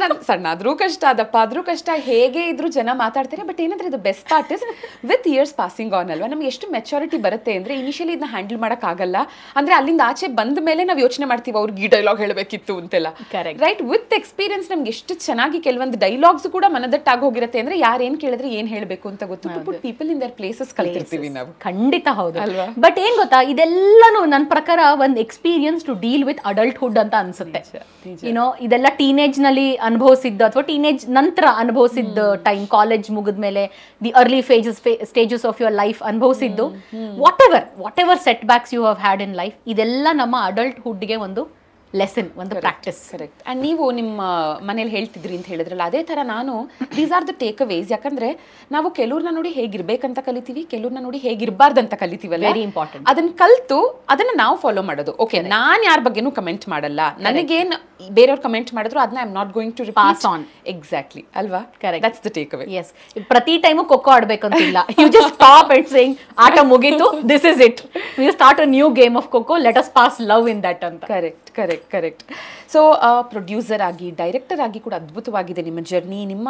ನಾನು ಸಣ್ಣ ಆದ್ರೂ ಕಷ್ಟ, ದಪ್ಪ ಆದ್ರೂ ಕಷ್ಟ, ಹೇಗೆ ಇದ್ರು ಜನ ಮಾತಾಡ್ತಾರೆ. ಬಟ್ ಏನಂದ್ರೆ ಇದು best part is with years passing on ಅಲ್ವಾ, ನಮ್ಗೆ ಎಷ್ಟು ಮೆಚುರಿಟಿ ಬರುತ್ತೆ ಅಂದ್ರೆ ಇನಿಷಿಯಲಿ ಇದನ್ನ ಹ್ಯಾಂಡಲ್ ಮಾಡಕ್ ಆಗಲ್ಲ. ಅಂದ್ರೆ ಅಲ್ಲಿಂದ ಆಚೆ ಬಂದ ಮೇಲೆ ನಾವು ಯೋಚನೆ ಮಾಡ್ತೀವಿ ಅವ್ರಿಗೆ ಈ ಡೈಲಾಗ್ ಹೇಳಬೇಕಿತ್ತು ಅಂತೆಲ್ಲ. ರೈಟ್, ವಿತ್ ಎಕ್ಸ್ಪೀರಿಯನ್ಸ್ ನಮ್ಗೆ ಎಷ್ಟು ಚೆನ್ನಾಗಿ ಕೆಲವೊಂದು ಡೈಲಾಗ್ಸ್ ಕೂಡ ಮನದಟ್ಟಾಗಿ ಹೋಗಿರುತ್ತೆ. ಅಂದ್ರೆ ಯಾರು ಏನ್ ಕೇಳಿದ್ರೆ ಏನ್ ಹೇಳ್ಬೇಕು ಅಂತ ಗೊತ್ತು. ಪೀಪಲ್ ಇನ್ ದರ್ ಪ್ಲೇಸಸ್ ಕಲ್ತಿರ್ತೀವಿ ನಾವು. ಖಂಡಿತ ಹೌದು ಅಲ್ವಾ. ಬಟ್ ಏನ್ ಗೊತ್ತಾ, ಇದೆಲ್ಲಾನು ನನ್ನ ಪ್ರಕಾರ ಒಂದು experience to deal with adulthood ಅಂತ ಅನ್ಸುತ್ತೆ. ಇದೆಲ್ಲ ಟೀನೇಜ್ ನಲ್ಲಿ ಅನುಭವಿಸಿದ್ದು ಅಥವಾ ಟೀನೇಜ್ ನಂತರ ಅನುಭವಿಸಿದ್ದು ಟೈಮ್, ಕಾಲೇಜ್ ಮುಗಿದ್ಮೇಲೆ the early stages of your life ಅನುಭವಿಸಿದ್ದು, whatever setbacks you have had in life, ಇದೆಲ್ಲ ನಮ್ಮ ಅಡಲ್ಟ್ಹುಡ್ಗೆ ಒಂದು ಲೆಸನ್, ಒಂದು ಪ್ರಾಕ್ಟಿಸ್. ಕರೆಕ್ಟ್. ಅಂಡ್ ನೀವು ನಿಮ್ಮ ಮನೇಲಿ ಹೇಳ್ತಿದ್ರಿ ಅಂತ ಹೇಳಿದ್ರಲ್ಲ, ಅದೇ ತರ ನಾನು ದೀಸ್ ಆರ್ ದ ಟೇಕ್ ಅವೇಸ್. ಯಾಕಂದ್ರೆ ನಾವು ಕೆಲವ್ರನ್ನ ನೋಡಿ ಹೇಗಿರ್ಬೇಕಂತ ಕಲಿತೀವಿ, ಕೆಲವ್ರನ್ನ ನೋಡಿ ಹೇಗಿರ್ಬಾರ್ದಂತ ಕಲಿತೀವಲ್ಲ. Very important. ಅದನ್ನ ಕಲ್ತು ಅದನ್ನ ನಾವು ಫಾಲೋ ಮಾಡೋದು. ಓಕೆ, ನಾನ್ ಯಾರ ಬಗ್ಗೆನೂ ಕಮೆಂಟ್ ಮಾಡಲ್ಲ, ನನಗೇನ್ ಬೇರೆಯವ್ರು ಕಮೆಂಟ್ ಮಾಡಿದ್ರು ಅದನ್ನ I am not going to pass on. Exactly ಅಲ್ವಾ. Correct, that's the takeaway. Yes, ಪ್ರತಿ ಟೈಮು ಖೋಖೋ ಆಡ್ಬೇಕಂತಿಲ್ಲ. You just stop and saying ಆಟ ಮುಗೀತು, this is it, we start a new game of kho-kho, let us pass love in that ಅಂತ. Correct correct correct. So producer ಆಗಿ, director ಆಗಿ ಕೂಡ ಅದ್ಭುತವಾಗಿದೆ ನಿಮ್ಮ ಜರ್ನಿ. ನಿಮ್ಮ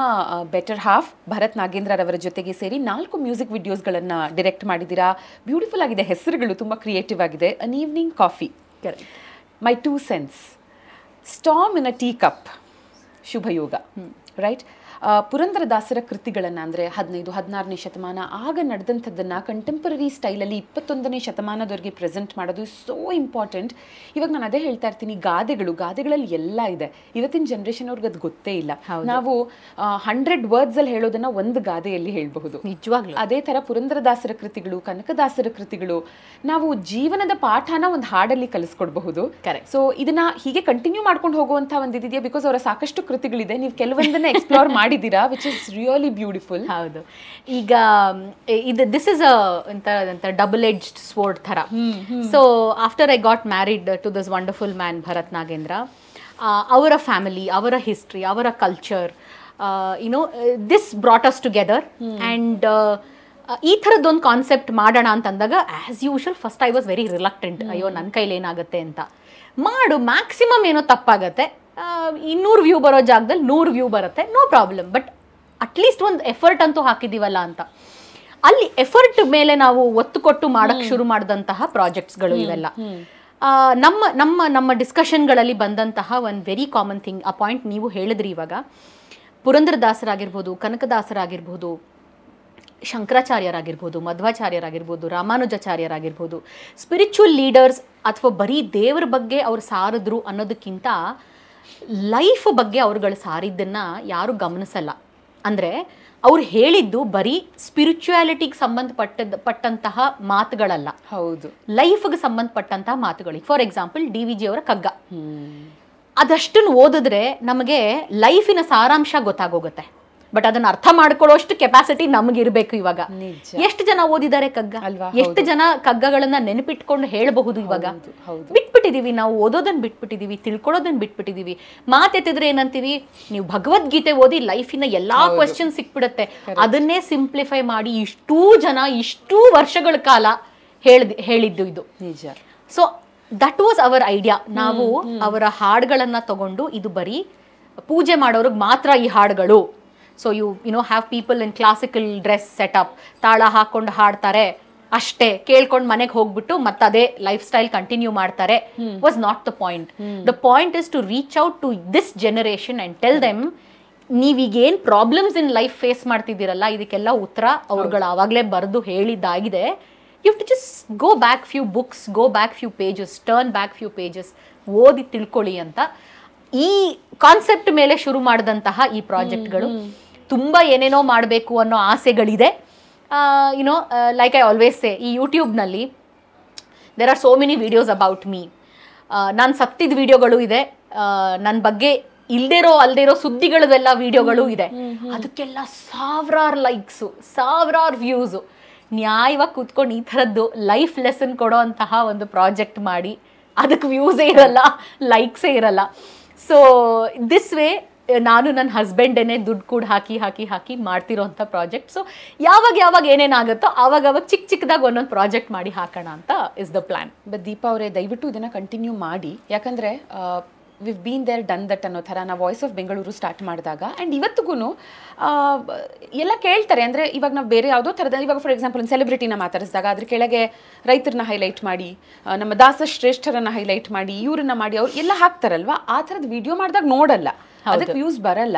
ಬೆಟರ್ ಹಾಫ್ ಭರತ್ ನಾಗೇಂದ್ರ ರವರ ಜೊತೆಗೆ ಸೇರಿ 4 ಮ್ಯೂಸಿಕ್ ವಿಡಿಯೋಸ್ಗಳನ್ನ ಡೈರೆಕ್ಟ್ ಮಾಡಿದ್ದೀರಾ. ಬ್ಯೂಟಿಫುಲ್ ಆಗಿದೆ, ಹೆಸರುಗಳು ತುಂಬಾ ಕ್ರಿಯೇಟಿವ್ ಆಗಿದೆ. An evening coffee, my 2 cents, storm in a tea cup, Shubhayoga. Right. ಪುರಂದರದಾಸರ ಕೃತಿಗಳನ್ನು ಅಂದರೆ 15-16ನೇ ಶತಮಾನ ಆಗ ನಡೆದಂಥದ್ದನ್ನು ಕಂಟೆಂಪರರಿ ಸ್ಟೈಲಲ್ಲಿ 21ನೇ ಶತಮಾನದವರೆಗೆ ಪ್ರೆಸೆಂಟ್ ಮಾಡೋದು ಸೋ ಇಂಪಾರ್ಟೆಂಟ್. ಇವಾಗ ನಾನು ಅದೇ ಹೇಳ್ತಾ ಇರ್ತೀನಿ, ಗಾದೆಗಳಲ್ಲಿ ಎಲ್ಲ ಇದೆ. ಇವತ್ತಿನ ಜನ್ರೇಷನ್ ಅವ್ರಿಗೆ ಅದು ಗೊತ್ತೇ ಇಲ್ಲ. ನಾವು 100 ವರ್ಡ್ಸಲ್ಲಿ ಹೇಳೋದನ್ನ ಒಂದು ಗಾದೆಯಲ್ಲಿ ಹೇಳಬಹುದು. ನಿಜವಾಗ್ಲೂ ಅದೇ ಥರ ಪುರಂದರದಾಸರ ಕೃತಿಗಳು, ಕನಕದಾಸರ ಕೃತಿಗಳು, ನಾವು ಜೀವನದ ಪಾಠನ ಒಂದು ಹಾಡಲ್ಲಿ ಕಲಿಸ್ಕೊಡ್ಬಹುದು. ಸೊ ಇದನ್ನ ಹೀಗೆ ಕಂಟಿನ್ಯೂ ಮಾಡ್ಕೊಂಡು ಹೋಗುವಂಥ ಒಂದು ಇದಿದೆಯಾ, ಬಿಕಾಸ್ ಅವರ ಸಾಕಷ್ಟು ಕೃತಿಗಳಿದೆ, ನೀವು ಕೆಲವೊಂದನ್ನ ಎಕ್ಸ್ಪ್ಲೋರ್ ಮಾಡಿದ್ದೀರಾ, ವಿಚ್ ಇಸ್ ರಿಯಲಿ ಬ್ಯೂಟಿಫುಲ್. ಹೌದು. ಈಗ this is a double edged sword ಥರ. So after I got married to this wonderful man Bharath Nagendra, ಅವರ ಫ್ಯಾಮಿಲಿ, ಅವರ ಹಿಸ್ಟ್ರಿ, ಅವರ culture, this brought us together. And ಈ ಥರದ್ದೊಂದು ಕಾನ್ಸೆಪ್ಟ್ ಮಾಡೋಣ ಅಂತಂದಾಗ as usual first I was very reluctant. ಅಯ್ಯೋ ನನ್ನ ಕೈಲಿ ಏನಾಗುತ್ತೆ ಅಂತ. ಮಾಡು, ಮ್ಯಾಕ್ಸಿಮಮ್ ಏನೋ ತಪ್ಪಾಗತ್ತೆ, 200 ವ್ಯೂ ಬರೋ ಜಾಗದಲ್ಲಿ 100 ವ್ಯೂ ಬರುತ್ತೆ, ನೋ ಪ್ರಾಬ್ಲಮ್. ಬಟ್ ಅಟ್ಲೀಸ್ಟ್ ಒಂದು ಎಫರ್ಟ್ ಅಂತೂ ಹಾಕಿದ್ದೀವಲ್ಲ ಅಂತ. ಅಲ್ಲಿ ಎಫರ್ಟ್ ಮೇಲೆ ನಾವು ಒತ್ತು ಕೊಟ್ಟು ಮಾಡಕ್ಕೆ ಶುರು ಮಾಡಿದಂತಹ ಪ್ರಾಜೆಕ್ಟ್ಸ್ಗಳು ಇವೆಲ್ಲ. ನಮ್ಮ ನಮ್ಮ ನಮ್ಮ ಡಿಸ್ಕಷನ್ಗಳಲ್ಲಿ ಬಂದಂತಹ ಒಂದು ವೆರಿ ಕಾಮನ್ ಥಿಂಗ್, ಆ ಪಾಯಿಂಟ್ ನೀವು ಹೇಳಿದ್ರಿ ಇವಾಗ. ಪುರಂದರದಾಸರಾಗಿರ್ಬೋದು, ಕನಕದಾಸರಾಗಿರ್ಬೋದು, ಶಂಕರಾಚಾರ್ಯರಾಗಿರ್ಬೋದು, ಮಧ್ವಾಚಾರ್ಯರಾಗಿರ್ಬೋದು, ರಾಮಾನುಜಾಚಾರ್ಯರಾಗಿರ್ಬೋದು, ಸ್ಪಿರಿಚುವಲ್ ಲೀಡರ್ಸ್ ಅಥವಾ ಬರೀ ದೇವರ ಬಗ್ಗೆ ಅವ್ರು ಸಾರಿದ್ರು ಅನ್ನೋದಕ್ಕಿಂತ ಲೈಫ್ ಬಗ್ಗೆ ಅವ್ರುಗಳು ಸಾರಿದ್ದನ್ನು ಯಾರು ಗಮನಿಸಲ್ಲ. ಅಂದರೆ ಅವ್ರು ಹೇಳಿದ್ದು ಬರೀ ಸ್ಪಿರಿಚುಯಾಲಿಟಿಗೆ ಸಂಬಂಧಪಟ್ಟಂತಹ ಮಾತುಗಳಲ್ಲ, ಹೌದು, ಲೈಫ್ಗೆ ಸಂಬಂಧಪಟ್ಟಂತಹ ಮಾತುಗಳು. ಫಾರ್ ಎಕ್ಸಾಂಪಲ್ DVG ಅವರ ಕಗ್ಗ. ಅದಷ್ಟನ್ನು ಓದಿದ್ರೆ ನಮಗೆ ಲೈಫಿನ ಸಾರಾಂಶ ಗೊತ್ತಾಗೋಗುತ್ತೆ. ಬಟ್ ಅದನ್ನ ಅರ್ಥ ಮಾಡ್ಕೊಳ್ಳೋಷ್ಟು ಕೆಪಾಸಿಟಿ ನಮಗಿರ್ಬೇಕು ಇವಾಗ. ಎಷ್ಟು ಜನ ಓದಿದ್ದಾರೆ ಕಗ್ಗ ಅಲ್ವಾ? ಎಷ್ಟು ಜನ ಕಗ್ಗಗಳನ್ನ ನೆನಪಿಟ್ಕೊಂಡು ಹೇಳಬಹುದು ಇವಾಗ? ಬಿಟ್ಬಿಟ್ಟಿದೀವಿ, ನಾವು ಓದೋದನ್ನ ಬಿಟ್ಬಿಟ್ಟಿದೀವಿ, ತಿಳ್ಕೊಳ್ಳೋದನ್ನ ಬಿಟ್ಬಿಟ್ಟಿದೀವಿ. ಮಾತೆತ್ತಿದ್ರೆ ಏನಂತೀವಿ, ನೀವು ಭಗವದ್ಗೀತೆ ಓದಿ ಲೈಫಿನ ಎಲ್ಲಾ ಕ್ವೆಶ್ಚನ್ ಸಿಕ್ಬಿಡುತ್ತೆ. ಅದನ್ನೇ ಸಿಂಪ್ಲಿಫೈ ಮಾಡಿ ಇಷ್ಟೂ ವರ್ಷಗಳ ಕಾಲ ಹೇಳಿದ್ದು ಇದು ನಿಜ. So that was our idea. ನಾವು ಅವರ ಹಾಡುಗಳನ್ನ ತಗೊಂಡು ಇದು ಬರೀ ಪೂಜೆ ಮಾಡೋರಿಗೆ ಮಾತ್ರ ಈ ಹಾಡುಗಳು. So you know have people in classical dress setup, ತಾಳ ಹಾಕೊಂಡು ಹಾಡ್ತಾರೆ ಅಷ್ಟೇ, ಕೇಳ್ಕೊಂಡು ಮನೆಗೆ ಹೋಗ್ಬಿಟ್ಟು ಮತ್ತೆ ಅದೇ ಲೈಫ್ ಸ್ಟೈಲ್ ಕಂಟಿನ್ಯೂ ಮಾಡ್ತಾರೆ. Was not the point. The point is to reach out to this generation and tell them, ನೀವೀಗೇನು ಪ್ರಾಬ್ಲಮ್ಸ್ ಇನ್ ಲೈಫ್ ಫೇಸ್ ಮಾಡ್ತಿದ್ದೀರಲ್ಲ, ಇದಕ್ಕೆಲ್ಲ ಉತ್ತರ ಅವ್ರುಗಳು ಆವಾಗಲೇ ಬರೆದು ಹೇಳಿದ್ದಾಗಿದೆ. You have to just go back few books, go back few pages, turn back few pages, ಓದಿ ತಿಳ್ಕೊಳ್ಳಿ ಅಂತ ಈ ಕಾನ್ಸೆಪ್ಟ್ ಮೇಲೆ ಶುರು ಮಾಡಿದಂತಹ ಈ ಪ್ರಾಜೆಕ್ಟ್ಗಳು. ತುಂಬ ಏನೇನೋ ಮಾಡಬೇಕು ಅನ್ನೋ ಆಸೆಗಳಿದೆ. You know like I always say, ಈ ಯೂಟ್ಯೂಬ್ನಲ್ಲಿ there are so many videos about me. ನಾನು ಸತ್ತಿದ ವಿಡಿಯೋಗಳು ಇದೆ, ನನ್ನ ಬಗ್ಗೆ ಅಲ್ದಿರೋ ಸುದ್ದಿಗಳದೆಲ್ಲ ವಿಡಿಯೋಗಳು ಇದೆ. ಅದಕ್ಕೆಲ್ಲ ಸಾವಿರಾರು ಲೈಕ್ಸು, ಸಾವಿರಾರು ವ್ಯೂಸು. ನ್ಯಾಯವಾಗಿ ಕೂತ್ಕೊಂಡು ಈ ಥರದ್ದು ಲೈಫ್ ಲೆಸನ್ ಕೊಡೋ ಅಂತಹ ಒಂದು ಪ್ರಾಜೆಕ್ಟ್ ಮಾಡಿ ಅದಕ್ಕೆ ವ್ಯೂಸೇ ಇರಲ್ಲ, ಲೈಕ್ಸೇ ಇರಲ್ಲ. ಸೊ ದಿಸ್ ವೇ ನಾನು ನನ್ನ ಹಸ್ಬೆಂಡೇನೆ ದುಡ್ಡು ಕೂಡ ಹಾಕಿ ಮಾಡ್ತಿರೋಂಥ ಪ್ರಾಜೆಕ್ಟ್. ಸೊ ಯಾವಾಗ ಏನೇನಾಗುತ್ತೋ ಆವಾಗ ಚಿಕ್ಕದಾಗಿ ಒಂದೊಂದು ಪ್ರಾಜೆಕ್ಟ್ ಮಾಡಿ ಹಾಕೋಣ ಅಂತ is the plan. But Deepa ಅವರೇ, ದಯವಿಟ್ಟು ಇದನ್ನು ಕಂಟಿನ್ಯೂ ಮಾಡಿ. ಯಾಕಂದರೆ we've been there done that ಅನ್ನೋ ಥರ ನಾವು ವಾಯ್ಸ್ ಆಫ್ ಬೆಂಗಳೂರು ಸ್ಟಾರ್ಟ್ ಮಾಡಿದಾಗ ಆ್ಯಂಡ್ ಇವತ್ತಿಗೂ ಎಲ್ಲ ಕೇಳ್ತಾರೆ. ಅಂದರೆ ಇವಾಗ ನಾವು ಬೇರೆ ಯಾವುದೋ ಥರದ, ಇವಾಗ ಫಾರ್ ಎಕ್ಸಾಂಪಲ್ ಒಂದು ಸೆಲೆಬ್ರಿಟಿನ ಮಾತಾಡಿಸಿದಾಗ ಅದ್ರ ಕೆಳಗೆ ರೈತರನ್ನ ಹೈಲೈಟ್ ಮಾಡಿ, ನಮ್ಮ ದಾಸ ಶ್ರೇಷ್ಠರನ್ನ ಹೈಲೈಟ್ ಮಾಡಿ, ಇವ್ರನ್ನ ಮಾಡಿ ಅವ್ರು ಎಲ್ಲ ಹಾಕ್ತಾರಲ್ವಾ, ಆ ಥರದ ವಿಡಿಯೋ ಮಾಡಿದಾಗ ನೋಡಲ್ಲ, ಅದಕ್ಕೆ ವ್ಯೂಸ್ ಬರಲ್ಲ.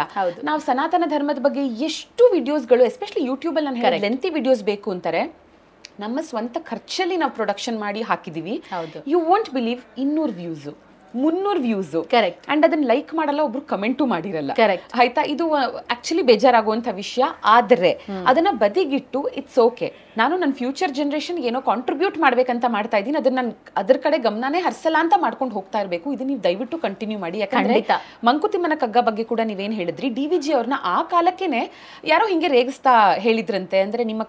ನಾವು ಸನಾತನ ಧರ್ಮದ ಬಗ್ಗೆ ಎಷ್ಟು ವಿಡಿಯೋಸ್ಗಳು, ಎಸ್ಪೆಷಲಿ ಯೂಟ್ಯೂಬಲ್ಲಿ ನಾನು ಹೇಳಿ ಲೆಂತಿ ವಿಡಿಯೋಸ್ ಬೇಕು ಅಂತಾರೆ, ನಮ್ಮ ಸ್ವಂತ ಖರ್ಚಲ್ಲಿ ನಾವು ಪ್ರೊಡಕ್ಷನ್ ಮಾಡಿ ಹಾಕಿದೀವಿ. You won't believe 200 views, 300 views. Correct. And ಅದನ್ನ ಲೈಕ್ ಮಾಡಲ್ಲ, ಒಬ್ರು ಕಮೆಂಟು ಮಾಡಿರಲ್ಲ. ಕರೆಕ್ಟ್. ಆಯ್ತಾ? ಇದು ಆಕ್ಚುಲಿ ಬೇಜಾರಾಗುವಂತ ವಿಷಯ. ಆದ್ರೆ ಅದನ್ನ ಬದಿಗಿಟ್ಟು ಇಟ್ಸ್ ಓಕೆ, ನಾನು ನನ್ನ ಫ್ಯೂಚರ್ ಜನರೇಷನ್ ಏನೋ ಕಾಂಟ್ರಿಬ್ಯೂಟ್ ಮಾಡ್ಬೇಕಂತ ಮಾಡ್ತಾ ಇದ್ದೀನಿ, ಅದನ್ನ ಅದ್ರ ಕಡೆ ಗಮನನೇ ಹರ್ಸಲ್ಲ ಅಂತ ಮಾಡ್ಕೊಂಡು ಹೋಗ್ತಾ ಇರಬೇಕು. ಇದು ನೀವು ದಯವಿಟ್ಟು ಕಂಟಿನ್ಯೂ ಮಾಡಿ. ಯಾಕಂದ್ರೆ ಮಂಕುತಿಮ್ಮನ ಕಗ್ಗ ಬಗ್ಗೆ ಕೂಡ ನೀವೇನ್ ಹೇಳಿದ್ರಿ, DVG ಅವ್ರನ್ನ ಆ ಕಾಲಕ್ಕೇನೆ ಯಾರೋ ಹಿಂಗೆ ರೇಗಿಸ್ತಾ ಹೇಳಿದ್ರಂತೆ, ಅಂದ್ರೆ ನಿಮ್ಮ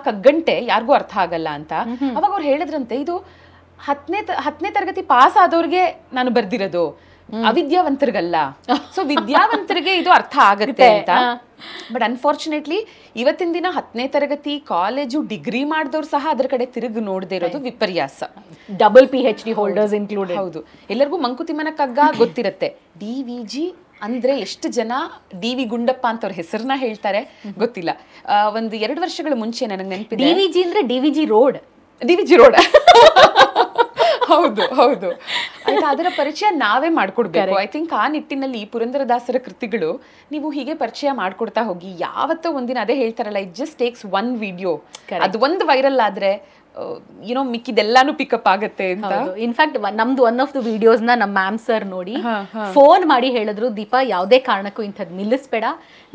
ಕಗ್ಗಂಟೆ ಯಾರಿಗೂ ಅರ್ಥ ಆಗಲ್ಲ ಅಂತ. ಅವಾಗ ಅವ್ರು ಹೇಳಿದ್ರಂತೆ, ಇದು 10ನೇ ತರಗತಿ ಪಾಸ್ ಆದವ್ರಿಗೆ ನಾನು ಬರ್ದಿರೋದು, ಅವಿದ್ಯಾವಂತರಿಗಲ್ಲ. ಸೊ ವಿದ್ಯಾವಂತರಿಗೆ ಇದು ಅರ್ಥ ಆಗತ್ತೆ ಅಂತ. ಬಟ್ ಅನ್ಫಾರ್ಚುನೇಟ್ಲಿ ಇವತ್ತಿನ ದಿನ 10ನೇ ತರಗತಿ, ಕಾಲೇಜು, ಡಿಗ್ರಿ ಮಾಡಿದವ್ರು ಸಹ ಅದ್ರ ಕಡೆ ತಿರುಗಿ ನೋಡದೇ ಇರೋದು ವಿಪರ್ಯಾಸ. Double PhD holders included. ಹೌದು, ಎಲ್ಲರಿಗೂ ಮಂಕುತಿಮ್ಮನ ಕಗ್ಗ ಗೊತ್ತಿರುತ್ತೆ. DVG ಅಂದ್ರೆ ಎಷ್ಟು ಜನ DV ಗುಂಡಪ್ಪ ಅಂತ ಅವ್ರ ಹೆಸರನ್ನ ಹೇಳ್ತಾರೆ ಗೊತ್ತಿಲ್ಲ. ಒಂದು 2 ವರ್ಷಗಳ ಮುಂಚೆ ನನಗೆ ನೆನಪಿದೆ, DVG ಅಂದ್ರೆ DVG ರೋಡ್. ಹೌದು ಹೌದು. ಆಯ್ತಾ, ಅದರ ಪರಿಚಯ ನಾವೇ ಮಾಡ್ಕೊಡ್ಬೇಕು. ಐ ಥಿಂಕ್ ಆ ನಿಟ್ಟಿನಲ್ಲಿ ಪುರಂದರದಾಸರ ಕೃತಿಗಳು ನೀವು ಹೀಗೆ ಪರಿಚಯ ಮಾಡ್ಕೊಡ್ತಾ ಹೋಗಿ, ಯಾವತ್ತೋ ಒಂದಿನ ಅದೇ ಹೇಳ್ತಾರಲ್ಲ, ಇಟ್ ಜಸ್ಟ್ ಟೇಕ್ಸ್ 1 ವಿಡಿಯೋ, ಅದು ಒಂದು ವೈರಲ್ ಆದ್ರೆ ಏನೋ ಮಿಕ್ಕಿದೆಲ್ಲಾನು ಪಿಕಪ್ ಆಗತ್ತೆ ಅಂತ. ಇನ್ಫ್ಯಾಕ್ಟ್ ನಮ್ದು ಒನ್ ಆಫ್ ದ ವಿಡಿಯೋಸ್ ನ ನಮ್ಮ ಮ್ಯಾಮ್ ಸರ್ ನೋಡಿ ಫೋನ್ ಮಾಡಿ ಹೇಳಿದ್ರು, ದೀಪಾ ಯಾವುದೇ ಕಾರಣಕ್ಕೂ ಇಂಥದ್ದು ನಿಲ್ಲಿಸ್ಬೇಡ,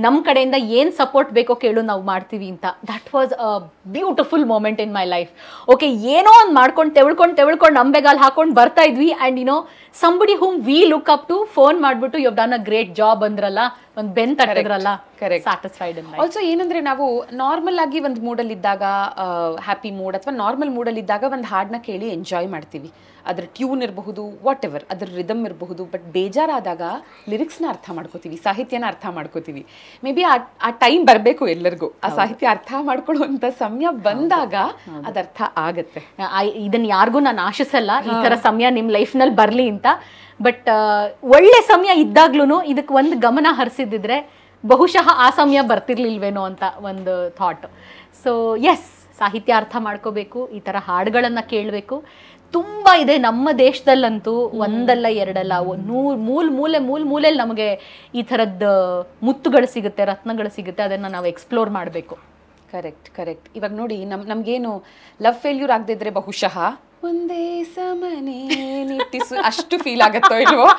ನಮ್ಮ ಕಡೆಯಿಂದ ಏನ್ ಸಪೋರ್ಟ್ ಬೇಕೋ ಕೇಳು, ನಾವು ಮಾಡ್ತೀವಿ ಅಂತ. That was a beautiful moment in my life. Okay, ಏನೋ ಒಂದು ಮಾಡ್ಕೊಂಡು ತೆವಳ್ಕೊಂಡು ಅಂಬೆಗಾಲ್ ಹಾಕೊಂಡು ಬರ್ತಾ ಇದ್ವಿ, and somebody whom we look up to phone ಮಾಡ್ಬಿಟ್ಟು you have done a great job ಅಂದ್ರಲ್ಲ, ಒಂದು ಬೆನ್ ತಟ್ಟಿದ್ರಲ್ಲ, ಸ್ಯಾಟಿಸ್ಫೈಡ್. ಆಲ್ಸೋ ಏನಂದ್ರೆ, ನಾವು ನಾರ್ಮಲ್ ಆಗಿ ಒಂದು ಮೂಡಲ್ಲಿ ಇದ್ದಾಗ, ಹ್ಯಾಪಿ ಮೂಡ್ ಅಥವಾ ನಾರ್ಮಲ್ ಮೂಡಲ್ಲಿ ಇದ್ದಾಗ ಒಂದು ಹಾಡನ್ನ ಕೇಳಿ ಎಂಜಾಯ್ ಮಾಡ್ತೀವಿ. ಅದ್ರ ಟ್ಯೂನ್ ಇರಬಹುದು, ವಾಟ್ ಎವರ್, ಅದ್ರ ರಿದಮ್ ಇರಬಹುದು. ಬಟ್ ಬೇಜಾರಾದಾಗ ಲಿರಿಕ್ಸ್ನ ಅರ್ಥ ಮಾಡ್ಕೋತೀವಿ, ಸಾಹಿತ್ಯನ ಅರ್ಥ ಮಾಡ್ಕೋತೀವಿ. ಮೇ ಬಿ ಆ ಟೈಮ್ ಬರಬೇಕು ಎಲ್ಲರಿಗೂ, ಆ ಸಾಹಿತ್ಯ ಅರ್ಥ ಮಾಡ್ಕೊಳ್ಳುವಂಥ ಸಮಯ ಬಂದಾಗ ಅದು ಅರ್ಥ ಆಗತ್ತೆ. ಇದನ್ನ ಯಾರಿಗೂ ನಾನು ಆಶಿಸಲ್ಲ ಈ ಥರ ಸಮಯ ನಿಮ್ಮ ಲೈಫ್ನಲ್ಲಿ ಬರಲಿ ಅಂತ. ಬಟ್ ಒಳ್ಳೆ ಸಮಯ ಇದ್ದಾಗ್ಲೂ ಇದಕ್ಕೆ ಒಂದು ಗಮನ ಹರಿಸಿದ್ರೆ ಬಹುಶಃ ಆ ಸಮಯ ಬರ್ತಿರ್ಲಿಲ್ವೇನೋ ಅಂತ ಒಂದು ಥಾಟ್. ಸೊ ಎಸ್, ಸಾಹಿತ್ಯ ಅರ್ಥ ಮಾಡ್ಕೋಬೇಕು, ಈ ಥರ ಹಾಡುಗಳನ್ನು ಕೇಳಬೇಕು. ತುಂಬ ಇದೆ ನಮ್ಮ ದೇಶದಲ್ಲಂತೂ, ಒಂದಲ್ಲ ಎರಡಲ್ಲ, ಮೂಲೆಯಲ್ಲಿ ನಮಗೆ ಈ ಥರದ್ದು ಮುತ್ತುಗಳು ಸಿಗುತ್ತೆ, ರತ್ನಗಳು ಸಿಗುತ್ತೆ. ಅದನ್ನು ನಾವು ಎಕ್ಸ್ಪ್ಲೋರ್ ಮಾಡಬೇಕು. ಕರೆಕ್ಟ್. ಇವಾಗ ನೋಡಿ, ನಮ್ಗೇನು ಲವ್ ಫೇಲ್ಯೂರ್ ಆಗದಿದ್ರೆ ಬಹುಶಃ ಒಂದೇ ಸಮನೆ ನಿಟ್ಟಿಸು ಅಷ್ಟು ಫೀಲ್ ಆಗತ್ತೋ ಇಲ್ವೋ,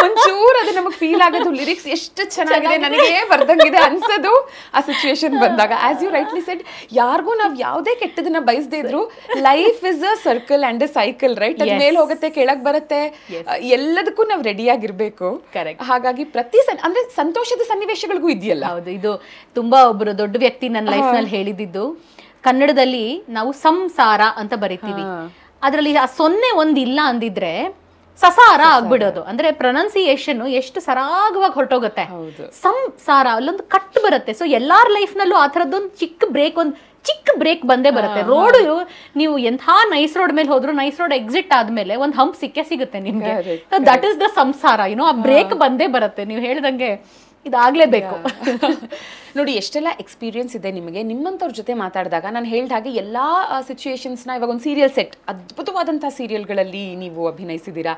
ಒಂಚೂರು ಅದು ನಮಗೆ ಫೀಲ್ ಆಗೋದು, ಲಿರಿಕ್ಸ್ ಎಷ್ಟು ಚೆನ್ನಾಗಿದೆ ನನಗೆ ಬರ್ದಂಗಿದೆ ಅನ್ಸೋದು ಆ ಸಿಚುಯೇಷನ್ ಬಂದಾಗ. ಆಸ್ ಯು ರೈಟ್ಲಿ ಸೆಡ್, ಯಾರಿಗೂ ನಾವು ಯಾವುದೇ ಕೆಟ್ಟದನ್ನ ಬಯಸದೇ ಇದ್ರು, life is a circle and a cycle, right? ಅದ್ ಮೇಲೆ ಹೋಗುತ್ತೆ, ಕೆಳಗ್ ಬರುತ್ತೆ, ಎಲ್ಲದಕ್ಕೂ ನಾವು ರೆಡಿ ಆಗಿರ್ಬೇಕು. ಹಾಗಾಗಿ ಪ್ರತಿ ಅಂದ್ರೆ ಸಂತೋಷದ ಸನ್ನಿವೇಶಗಳಿಗೂ ಇದೆಯಲ್ಲ. ಹೌದು, ಇದು ತುಂಬಾ ಒಬ್ರು ದೊಡ್ಡ ವ್ಯಕ್ತಿ ನನ್ನ ಲೈಫ್ ನಲ್ಲಿ ಹೇಳಿದ್ದು. ಕನ್ನಡದಲ್ಲಿ ನಾವು ಸಂಸಾರ ಅಂತ ಬರಿತೀವಿ, ಅದ್ರಲ್ಲಿ ಆ ಸೊನ್ನೆ ಒಂದಿಲ್ಲ ಅಂದಿದ್ರೆ ಸಸಾರ ಆಗ್ಬಿಡೋದು. ಅಂದ್ರೆ ಪ್ರೊನೌನ್ಸಿಯೇಷನ್ ಎಷ್ಟು ಸರಾಗವಾಗಿ ಹೊರಟೋಗುತ್ತೆ. ಸಂಸಾರ ಅಲ್ಲೊಂದು ಕಟ್ ಬರುತ್ತೆ. ಸೊ ಎಲ್ಲಾರ ಲೈಫ್ ನಲ್ಲೂ ಆ ಥರದ್ದೊಂದು ಚಿಕ್ಕ ಬ್ರೇಕ್ ಬಂದೇ ಬರುತ್ತೆ. ರೋಡ್ ನೀವು ಎಂಥ ನೈಸ್ ರೋಡ್ ಮೇಲೆ ಹೋದ್ರು, ನೈಸ್ ರೋಡ್ ಎಕ್ಸಿಟ್ ಆದ್ಮೇಲೆ ಒಂದು ಹಂಪ್ ಸಿಗುತ್ತೆ ನಿಮ್ಗೆ. ದಟ್ ಇಸ್ ದ ಸಂಸಾರ, ಆ ಬ್ರೇಕ್ ಬಂದೇ ಬರುತ್ತೆ. ನೀವು ಹೇಳ್ದಂಗೆ ಇದಾಗ್ಲೇಬೇಕು. ನೋಡಿ ಎಷ್ಟೆಲ್ಲ ಎಕ್ಸ್ಪೀರಿಯನ್ಸ್ ಇದೆ ನಿಮಗೆ. ನಿಮ್ಮಂಥವ್ರ ಜೊತೆ ಮಾತಾಡಿದಾಗ ನಾನು ಹೇಳಿದ ಹಾಗೆ ಎಲ್ಲ ಸಿಚುಯೇಷನ್ಸ್ನ ಇವಾಗ ಒಂದು ಸೀರಿಯಲ್ ಸೆಟ್, ಅದ್ಭುತವಾದಂಥ ಸೀರಿಯಲ್ಗಳಲ್ಲಿ ನೀವು ಅಭಿನಯಿಸಿದ್ದೀರಾ.